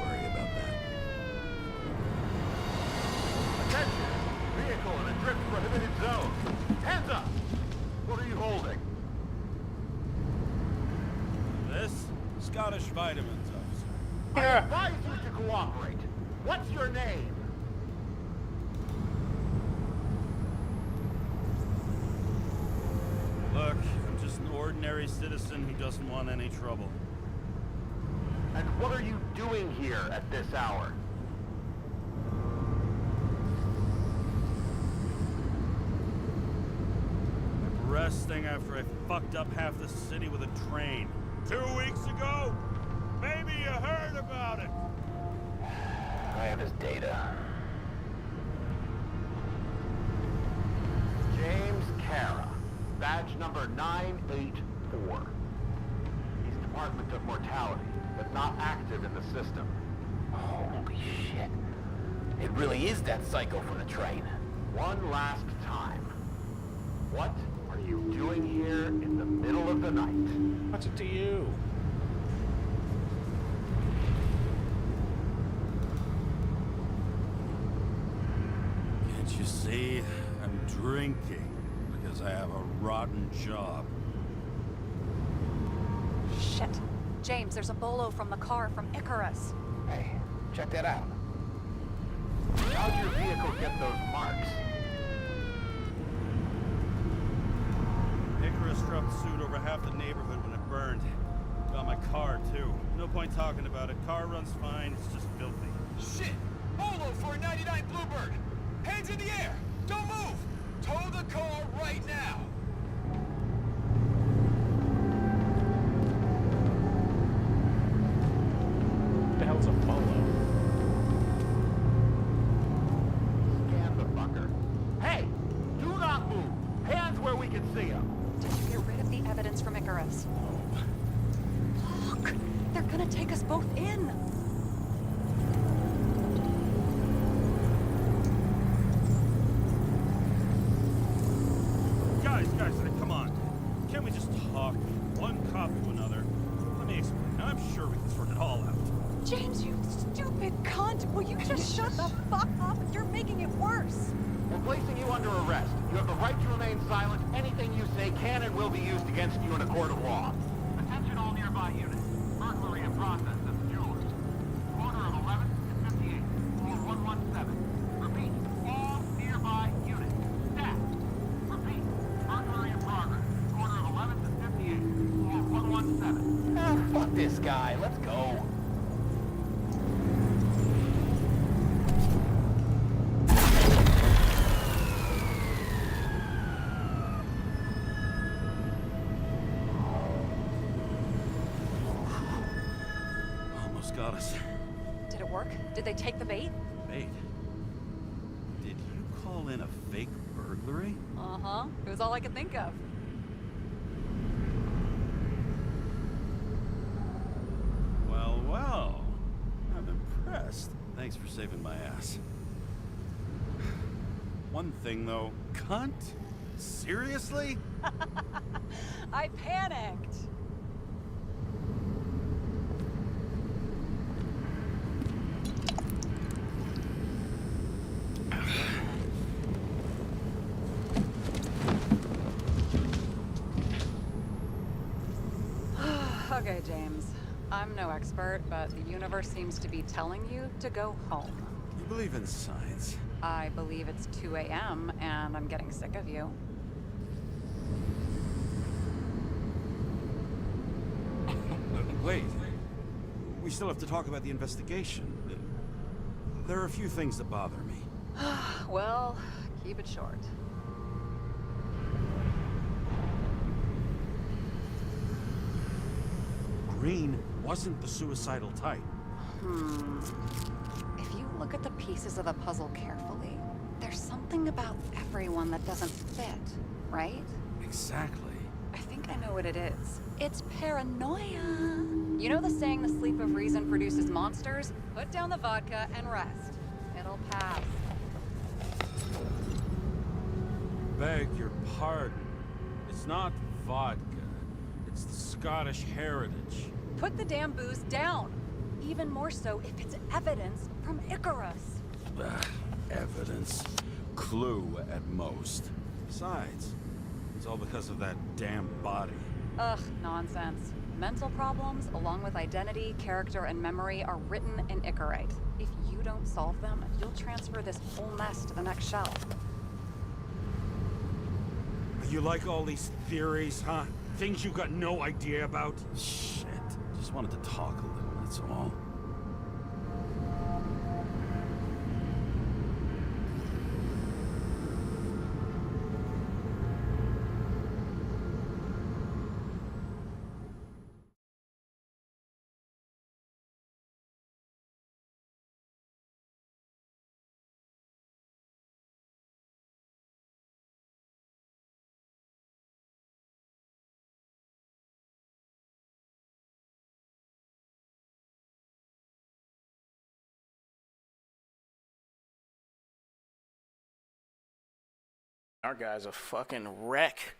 worry about that. Attention! Vehicle in a drift prohibited zone. Hands up! What are you holding? This? Scottish Vitamins, officer. I advise you to cooperate. What's your name? Look, I'm just an ordinary citizen who doesn't want any trouble. And what are you doing here at this hour? I'm resting after I fucked up half the city with a train. 2 weeks ago? Maybe you heard about it. I have his data. James Karra, badge number 984. He's Department of Mortality, but not active in the system. Holy shit. It really is that psycho from the train. One last time. What are you doing here in the middle of the night? What's it to you? Can't you see? I'm drinking because I have a rotten job. Shit. James, there's a bolo from the car from Icarus. Hey, check that out. How'd your vehicle get those marks? Icarus dropped suit over half the neighborhood when it burned. Got my car, too. No point talking about it. Car runs fine, it's just filthy. Shit! Bolo for a 99 Bluebird! Hands in the air! Don't move! Tow the car right now! What the hell's a polo? Scan the fucker. Hey! Do not move! Hands where we can see him! Did you get rid of the evidence from Icarus? Look! They're gonna take us both in! Just shut the fuck up. You're making it worse. We're placing you under arrest. You have the right to remain silent. Anything you say can and will be used against you in a court of law. Attention all nearby units. Burglary in process at the jewelers. Corner of 11 and 58. Floor 117. Repeat. All nearby units. Staff. Repeat. Burglary in progress. Corner of 11 and 58. Floor 117. Ah, fuck this guy. Let's go. Got us. Did it work? Did they take the bait? Bait? Did you call in a fake burglary? Uh-huh. It was all I could think of. Well, well. I'm impressed. Thanks for saving my ass. One thing, though. Cunt? Seriously? I panicked. Okay, James. I'm no expert, but the universe seems to be telling you to go home. You believe in science? I believe it's 2 a.m. and I'm getting sick of you. Wait. We still have to talk about the investigation. There are a few things that bother me. Well, keep it short. Green wasn't the suicidal type. If you look at the pieces of the puzzle carefully, there's something about everyone that doesn't fit, right? Exactly. I think I know what it is. It's paranoia. You know the saying, the sleep of reason produces monsters? Put down the vodka and rest. It'll pass. Beg your pardon. It's not vodka. It's the Scottish heritage. Put the damn booze down. Even more so if it's evidence from Icarus. Evidence. Clue at most. Besides, it's all because of that damn body. Ugh, nonsense. Mental problems, along with identity, character, and memory, are written in Icarite. If you don't solve them, you'll transfer this whole mess to the next shelf. You like all these theories, huh? Things you got no idea about? Shit. Just wanted to talk a little, that's all. Our guy's a fucking wreck.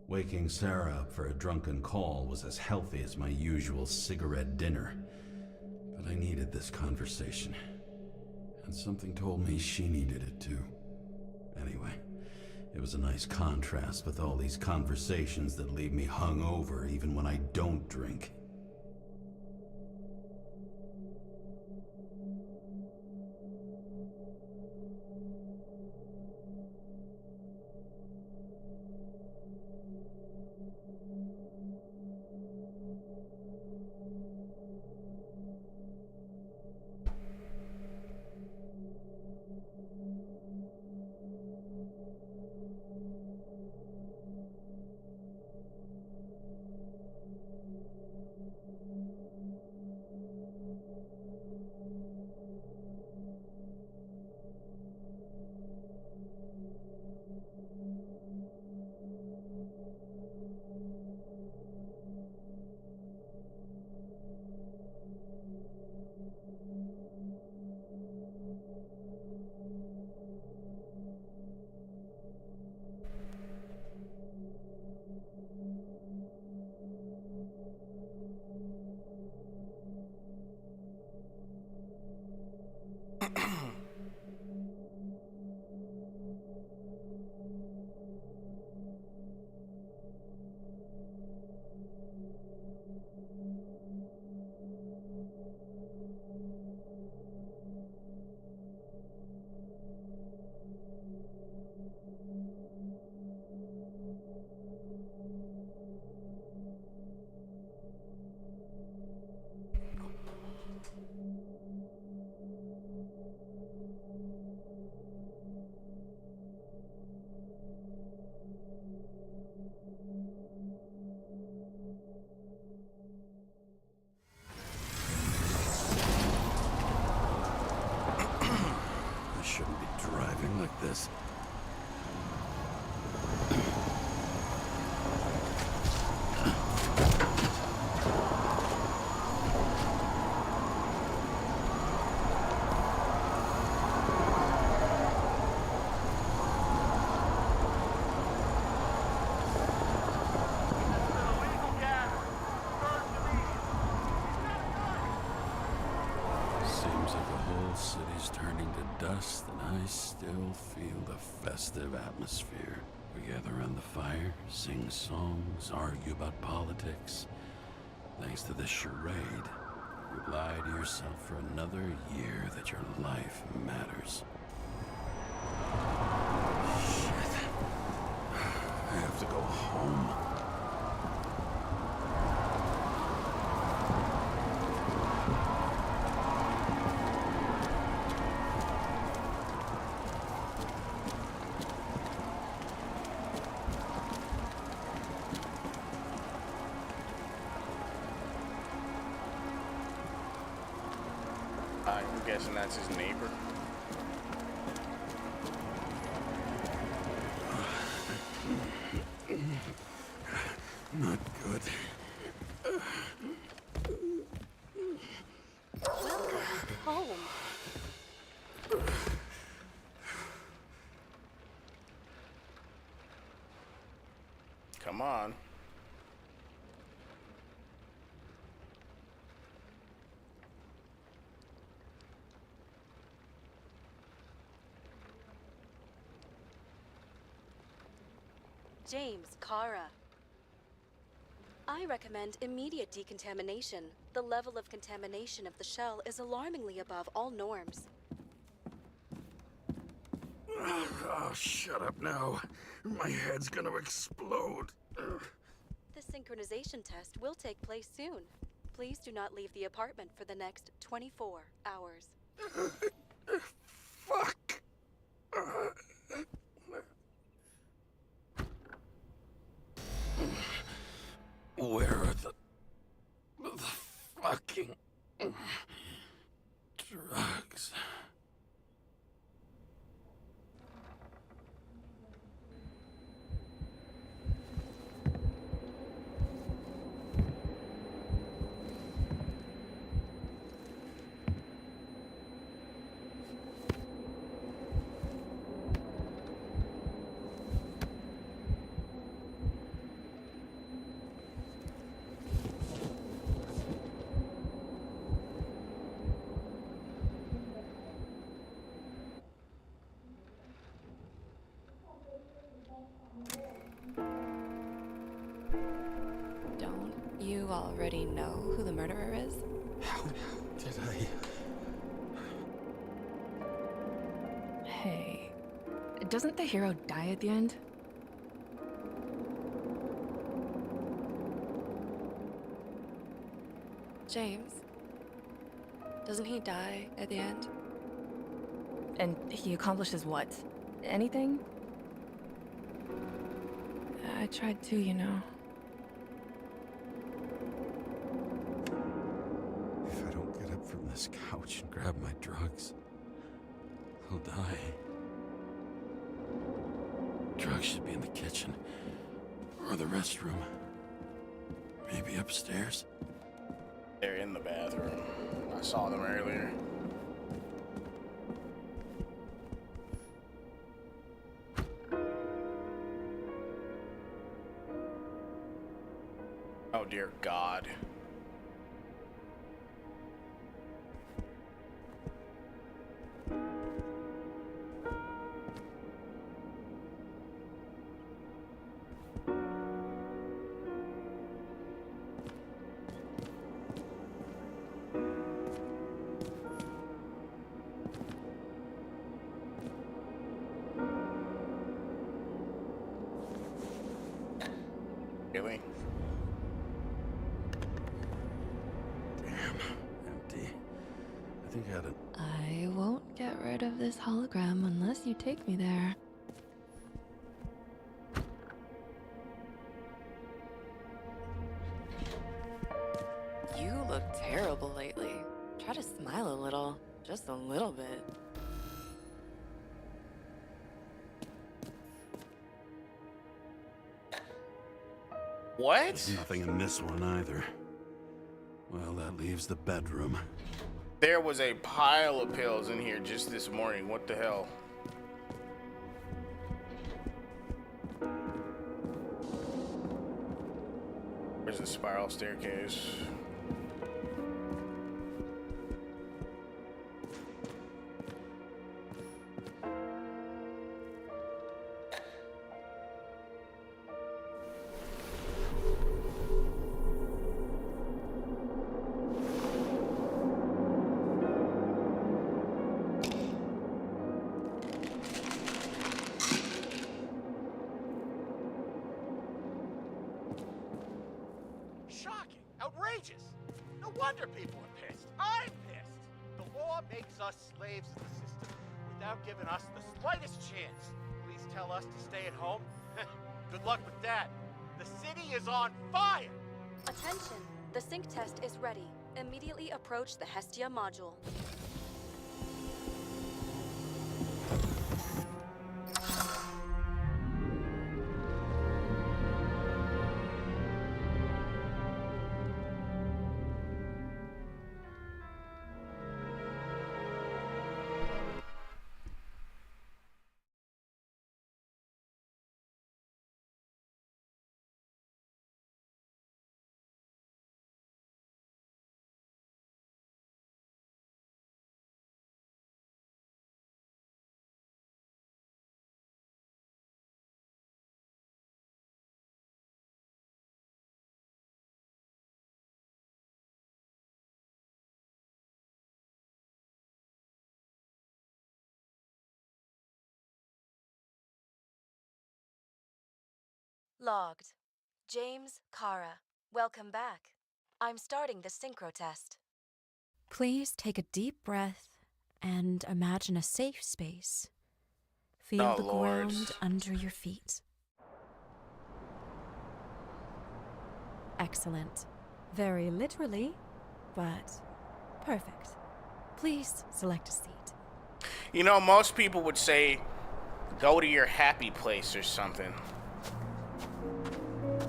Waking Sarah up for a drunken call was as healthy as my usual cigarette dinner. But I needed this conversation. And something told me she needed it too. Anyway, it was a nice contrast with all these conversations that leave me hungover even when I don't drink. Shouldn't be driving like this. Seems like the whole city's turning to dust, and I still feel the festive atmosphere. We gather around the fire, sing songs, argue about politics. Thanks to this charade, you lie to yourself for another year that your life matters. Shit. I have to go home. I'm guessing that's his neighbor. Not good. Welcome home. Come on. James Karra. I recommend immediate decontamination. The level of contamination of the shell is alarmingly above all norms. Oh, shut up now. My head's gonna explode. The synchronization test will take place soon. Please do not leave the apartment for the next 24 hours. Fuck. Where are the fucking drugs? already know who the murderer is? How did I... Hey, doesn't the hero die at the end? James, doesn't he die at the end? And he accomplishes what? Anything? I tried to, you know. If I don't get up from this couch and grab my drugs, I'll die. Drugs should be in the kitchen. Or the restroom. Maybe upstairs. They're in the bathroom. I saw them earlier. Oh dear God. Really? Damn, empty. I think I had I won't get rid of this hologram unless you take me there. You look terrible lately. Try to smile a little. Just a little bit. What? There's nothing in this one either. Well, that leaves the bedroom. There was a pile of pills in here just this morning. What the hell? Where's the spiral staircase? Shocking! Outrageous! No wonder people are pissed. I'm pissed! The law makes us slaves of the system without giving us the slightest chance. Please tell us to stay at home? Good luck with that. The city is on fire! Attention! The sync test is ready. Immediately approach the Hestia module. Logged. James Karra. Welcome back. I'm starting the synchro test. Please take a deep breath and imagine a safe space. Feel Oh, the Lord. ground under your feet. Excellent. Very literally, but perfect. Please select a seat. You know, most people would say, go to your happy place or something.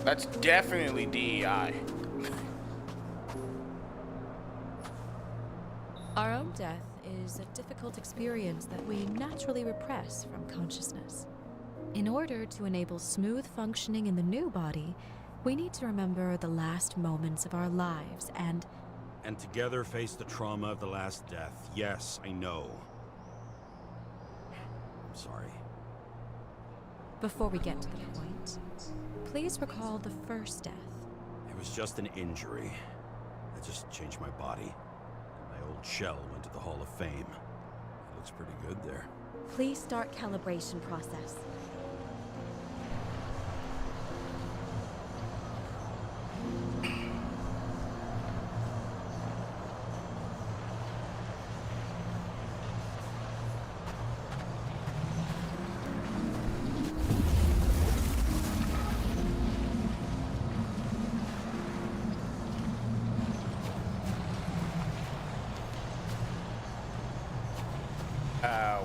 That's definitely DEI. Our own death is a difficult experience that we naturally repress from consciousness. In order to enable smooth functioning in the new body, we need to remember the last moments of our lives and together face the trauma of the last death. Yes, I know. I'm sorry. before we get to the point, please recall the first death. It was just an injury. I just changed my body. My old shell went to the Hall of Fame. It looks pretty good there. Please start calibration process.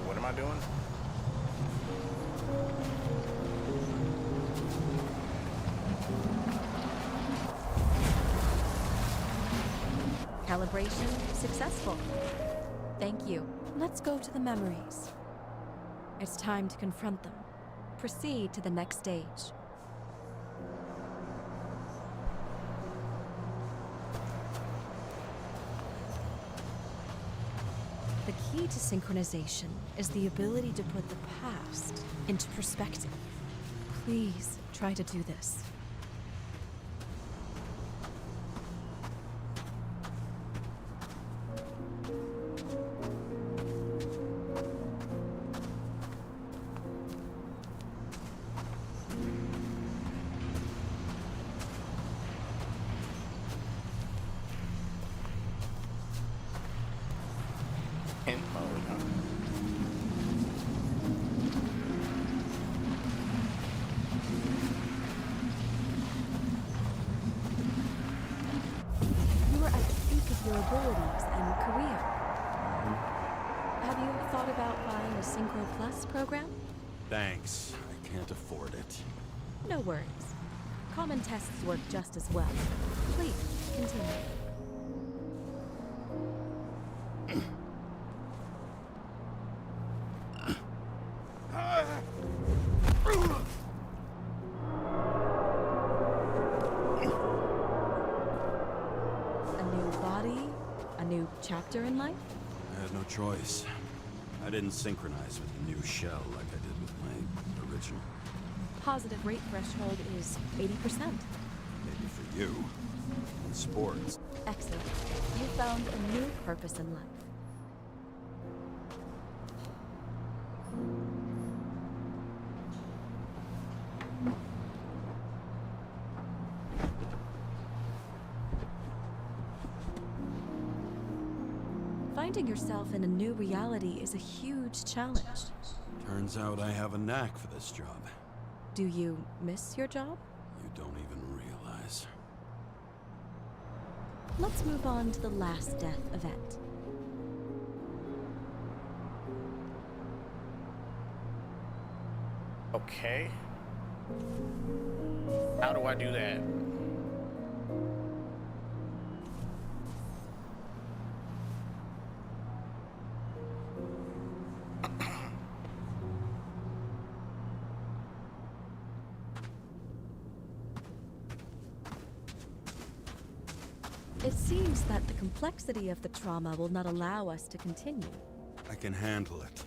What am I doing? Calibration successful. Thank you. Let's go to the memories. It's time to confront them. Proceed to the next stage. The key to synchronization is the ability to put the past into perspective. Please try to do this. Hint mode, huh? You are at the peak of your abilities and career. Have you thought about buying a Synchro Plus program? Thanks. I can't afford it. No worries. Common tests work just as well. Please, continue. A new body? A new chapter in life? I had no choice. I didn't synchronize with the new shell like I did with my original. Positive rate threshold is 80%. Maybe for you. In sports. Excellent. You found a new purpose in life. Finding yourself in a new reality is a huge challenge. Turns out I have a knack for this job. Do you miss your job? You don't even realize. Let's move on to the last death event. Okay. How do I do that? It seems that the complexity of the trauma will not allow us to continue. I can handle it.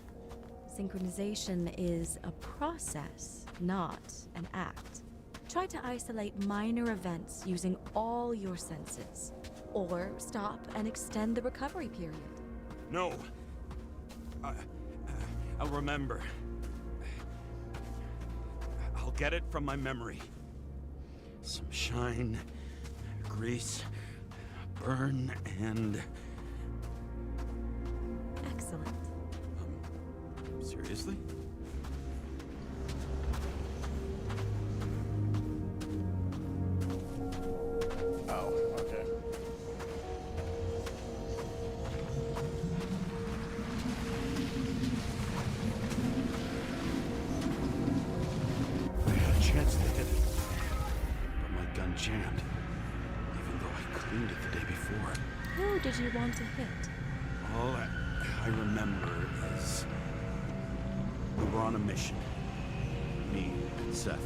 Synchronization is a process, not an act. Try to isolate minor events using all your senses, or stop and extend the recovery period. No. I'll remember. I'll get it from my memory. Some shine, grease, burn, and... Excellent. Seriously? Oh, okay. I had a chance to hit it, but my gun jammed, even though I cleaned it the day before. Who did you want to hit? All I remember is we were on a mission. Me and Seth.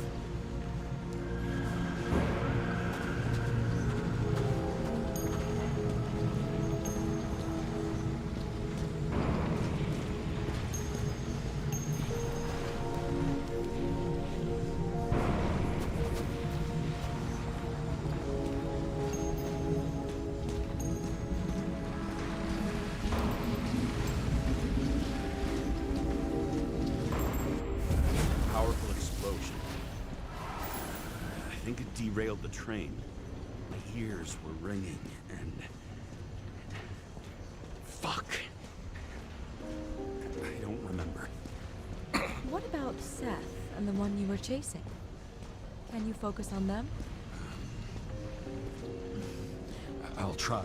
derailed the train. My ears were ringing, and... Fuck! I don't remember. What about Seth and the one you were chasing? Can you focus on them? I'll try.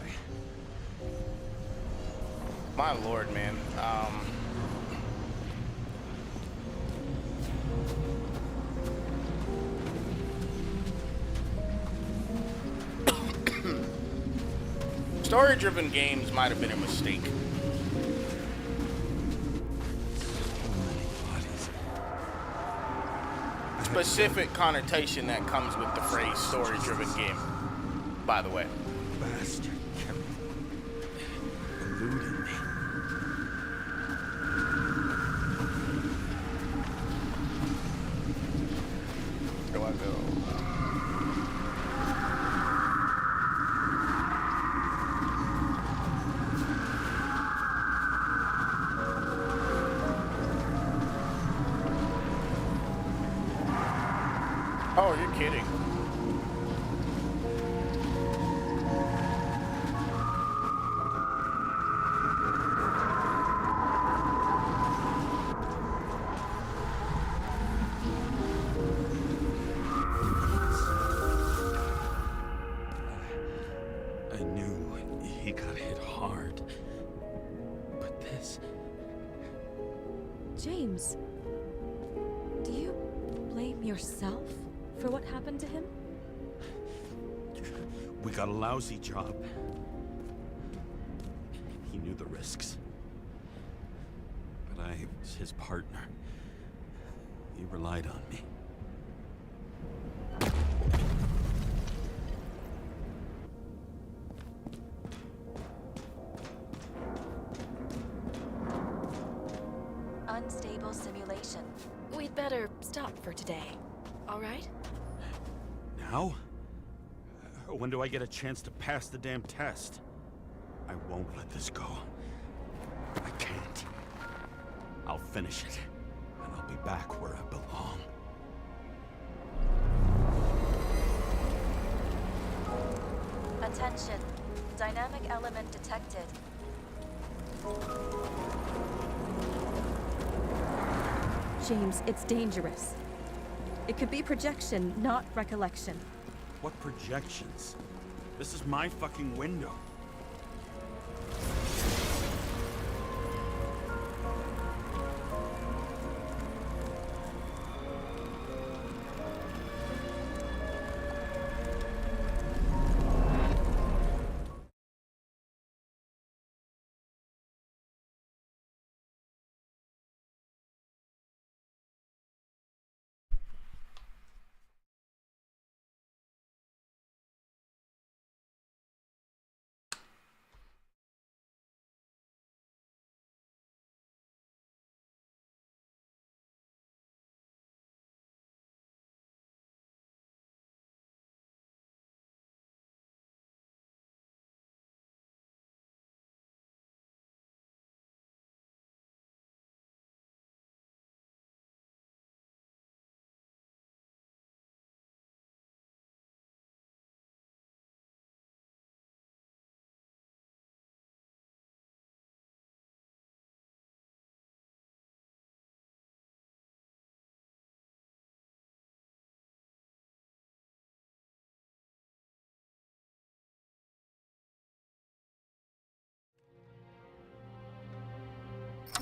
My lord, man. Story-driven games might have been a mistake. Specific connotation that comes with the phrase story-driven game, by the way. Bastard kept eluding me. Where do I go? Oh, you're kidding. I knew he got hit hard. But this... James, do you blame yourself for what happened to him? We got a lousy job. He knew the risks. But I was his partner. He relied on me. Unstable simulation. We'd better stop for today, all right? Now? When do I get a chance to pass the damn test? I won't let this go. I can't. I'll finish it, and I'll be back where I belong. Attention. Dynamic element detected. James, it's dangerous. It could be projection, not recollection. What projections? This is my fucking window.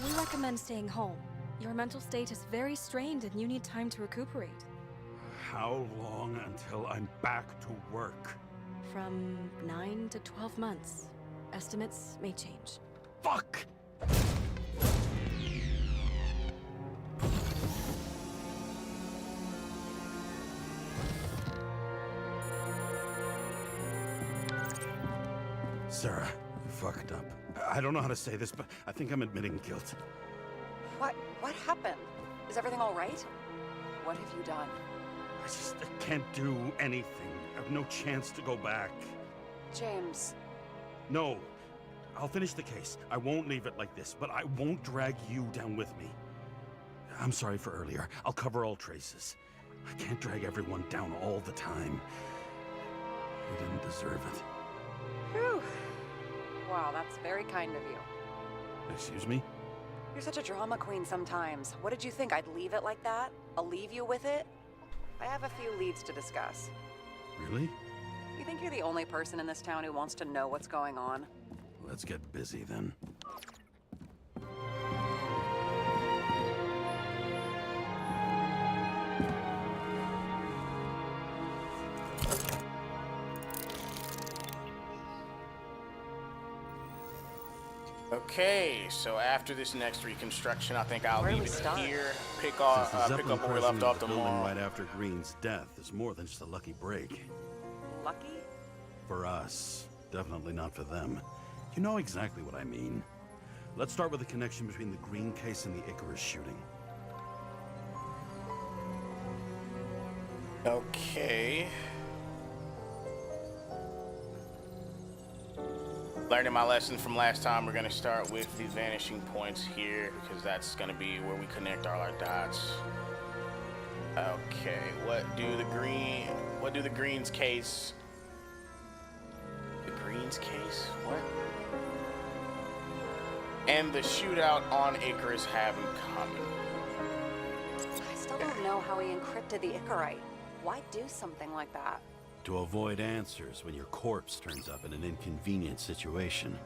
We recommend staying home. Your mental state is very strained and you need time to recuperate. How long until I'm back to work? From 9 to 12 months. Estimates may change. Fuck! Sarah, you fucked up. I don't know how to say this, but I think I'm admitting guilt. What happened? Is everything all right? What have you done? I can't do anything. I have no chance to go back. James. No. I'll finish the case. I won't leave it like this, but I won't drag you down with me. I'm sorry for earlier. I'll cover all traces. I can't drag everyone down all the time. We didn't deserve it. Whew. Wow, that's very kind of you. Excuse me? You're such a drama queen sometimes. What did you think, I'd leave it like that? I'll leave you with it? I have a few leads to discuss. Really? You think you're the only person in this town who wants to know what's going on? Let's get busy then. Okay, so after this next reconstruction, I think I'll Where do leave we it start? here. Pick Since up the where Zeppelin we crashing left into off the building tomorrow. right after Green's death is more than just a lucky break. Lucky? For us. Definitely not for them. You know exactly what I mean. Let's start with the connection between the Green case and the Icarus shooting. Okay. Learning my lesson from last time, we're gonna start with the vanishing points here because that's gonna be where we connect all our dots. Okay, what do the Greens case? The Greens case? What? And the shootout on Icarus have in common. I still don't know how he encrypted the Icarite. Why do something like that? To avoid answers when your corpse turns up in an inconvenient situation.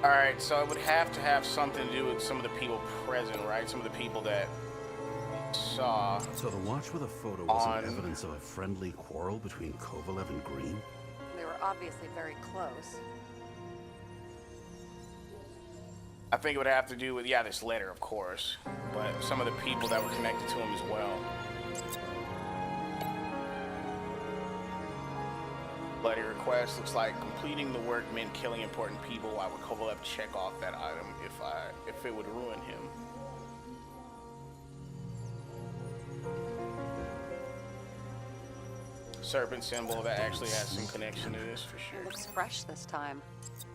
Alright, so it would have to have something to do with some of the people present, right? Some of the people that saw. So the watch with a photo wasn't evidence of a friendly quarrel between Kovalev and Green? They were obviously very close. I think it would have to do with, yeah, this letter, of course, but some of the people that were connected to him as well. Bloody request looks like completing the work meant killing important people. Why would Kovalev check off that item if it would ruin him? Serpent symbol that actually has some connection to this for It sure. looks fresh this time.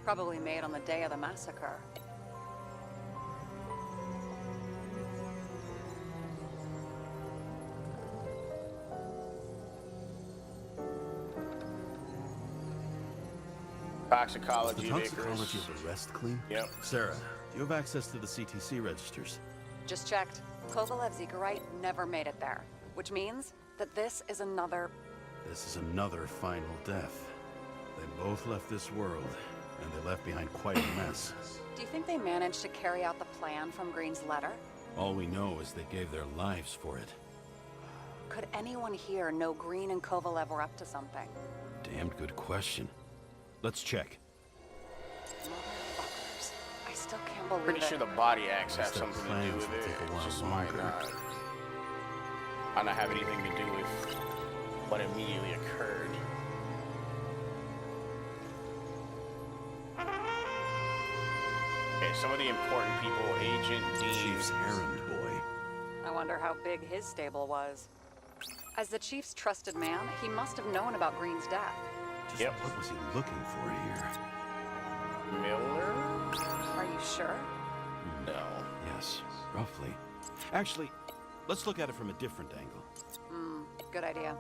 Probably made on the day of the massacre. Toxicology, The toxicology Icarus. of the rest clean? Yep. Sarah, do you have access to the CTC registers? Just checked. Kovalev's Icarite never made it there. Which means that this is another... This is another final death. They both left this world, and they left behind quite a mess. Do you think they managed to carry out the plan from Green's letter? All we know is they gave their lives for it. Could anyone here know Green and Kovalev were up to something? Damned good question. Let's check. Motherfuckers. I still can't believe Pretty it. sure the body acts have Guess their something to do plans with will it. take a It while just might longer. not have anything to do with what immediately occurred. Okay, some of the important people, Agent Dean. Chief's errand boy. I wonder how big his stable was. As the chief's trusted man, he must have known about Green's death. Just Yep. what was he looking for here? Miller? Are you sure? No. Yes, roughly. Actually, let's look at it from a different angle. Good idea.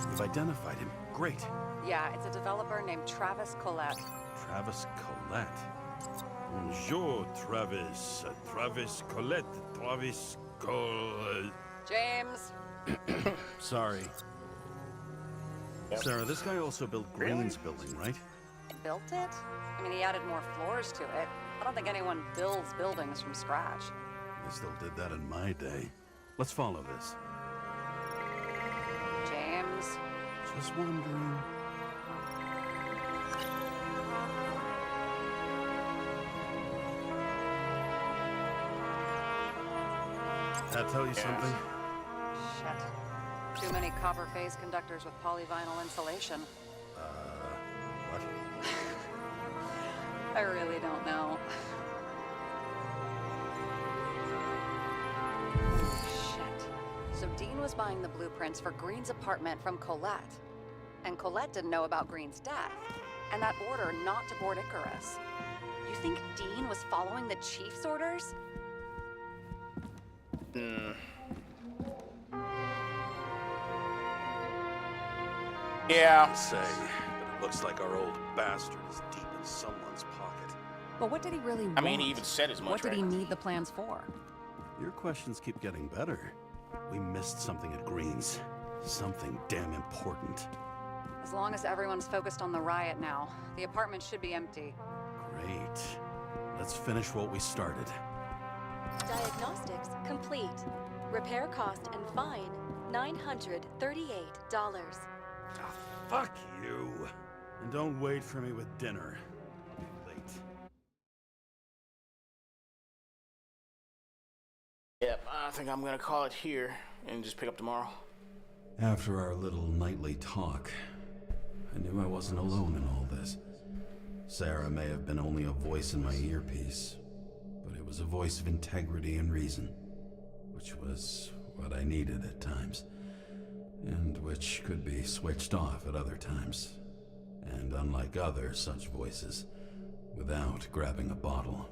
We've identified him. Great. Yeah, it's a developer named Travis Collette. Travis Collette. Bonjour, Travis. Travis Collette. Travis Collette. James! Sorry. Yep. Sarah, this guy also built Green's building, right? Built it? I mean, he added more floors to it. I don't think anyone builds buildings from scratch. They still did that in my day. Let's follow this. James? Just wondering. That tell you something? Shit. Too many copper phase conductors with polyvinyl insulation. What? I really don't know. Shit. So Dean was buying the blueprints for Green's apartment from Colette. And Colette didn't know about Green's death. And that order not to board Icarus. You think Dean was following the chief's orders? Yeah. I say, but it looks like our old bastard is deep in someone's pocket. But what did he really want? I mean, he even said as much. What did he need the plans for? Your questions keep getting better. We missed something at Green's. Something damn important. As long as everyone's focused on the riot now, the apartment should be empty. Great. Let's finish what we started. Diagnostics complete. Repair cost and fine $938. Ah, fuck you. And don't wait for me with dinner. I'll be late. Yep, I think I'm gonna call it here and just pick up tomorrow. After our little nightly talk, I knew I wasn't alone in all this. Sarah may have been only a voice in my earpiece, but it was a voice of integrity and reason, which was what I needed at times, and which could be switched off at other times, and unlike other such voices, without grabbing a bottle.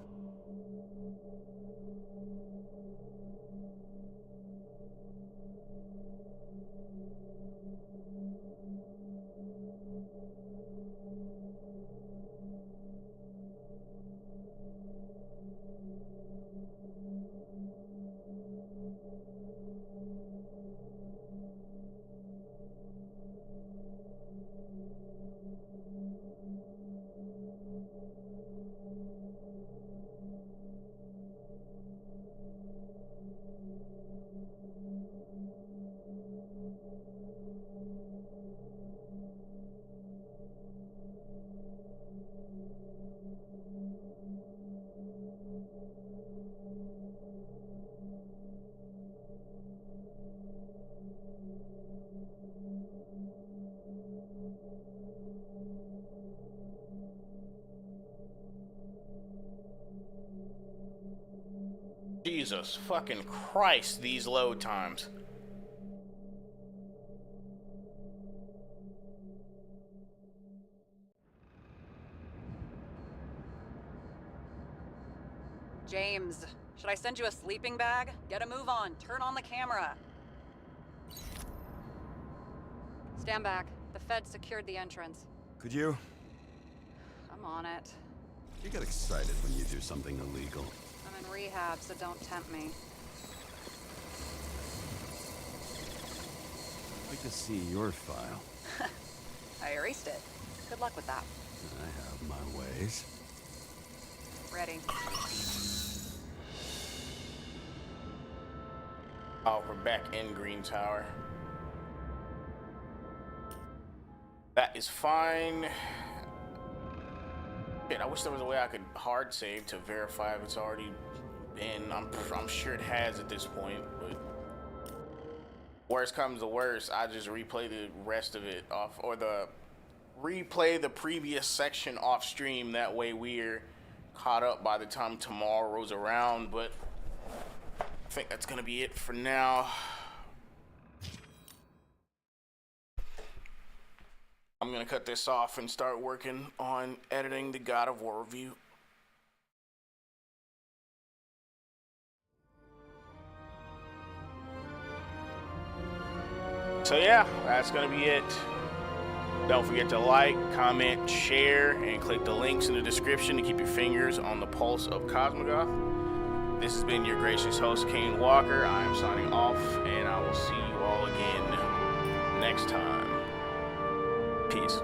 Jesus fucking Christ, these load times. James, should I send you a sleeping bag? Get a move on. Turn on the camera. Stand back. The Fed secured the entrance. Could you? I'm on it. You get excited when you do something illegal. I'm in rehab, so don't tempt me. I'd like to see your file. I erased it. Good luck with that. I have my ways. Ready. Oh, we're back in Green Tower. That is fine. Shit, I wish there was a way I could hard save to verify if it's already been. I'm sure it has at this point, but worst comes to worst, I just replay the rest of it off, or replay the previous section off stream. That way we're caught up by the time tomorrow rolls around, but I think that's gonna be it for now. I'm gonna cut this off and start working on editing the God of War review. So yeah, that's gonna be it. Don't forget to like, comment, share, and click the links in the description to keep your fingers on the pulse of Cosmogoth. This has been your gracious host, Kaine Walker. I am signing off, and I will see you all again next time. Peace.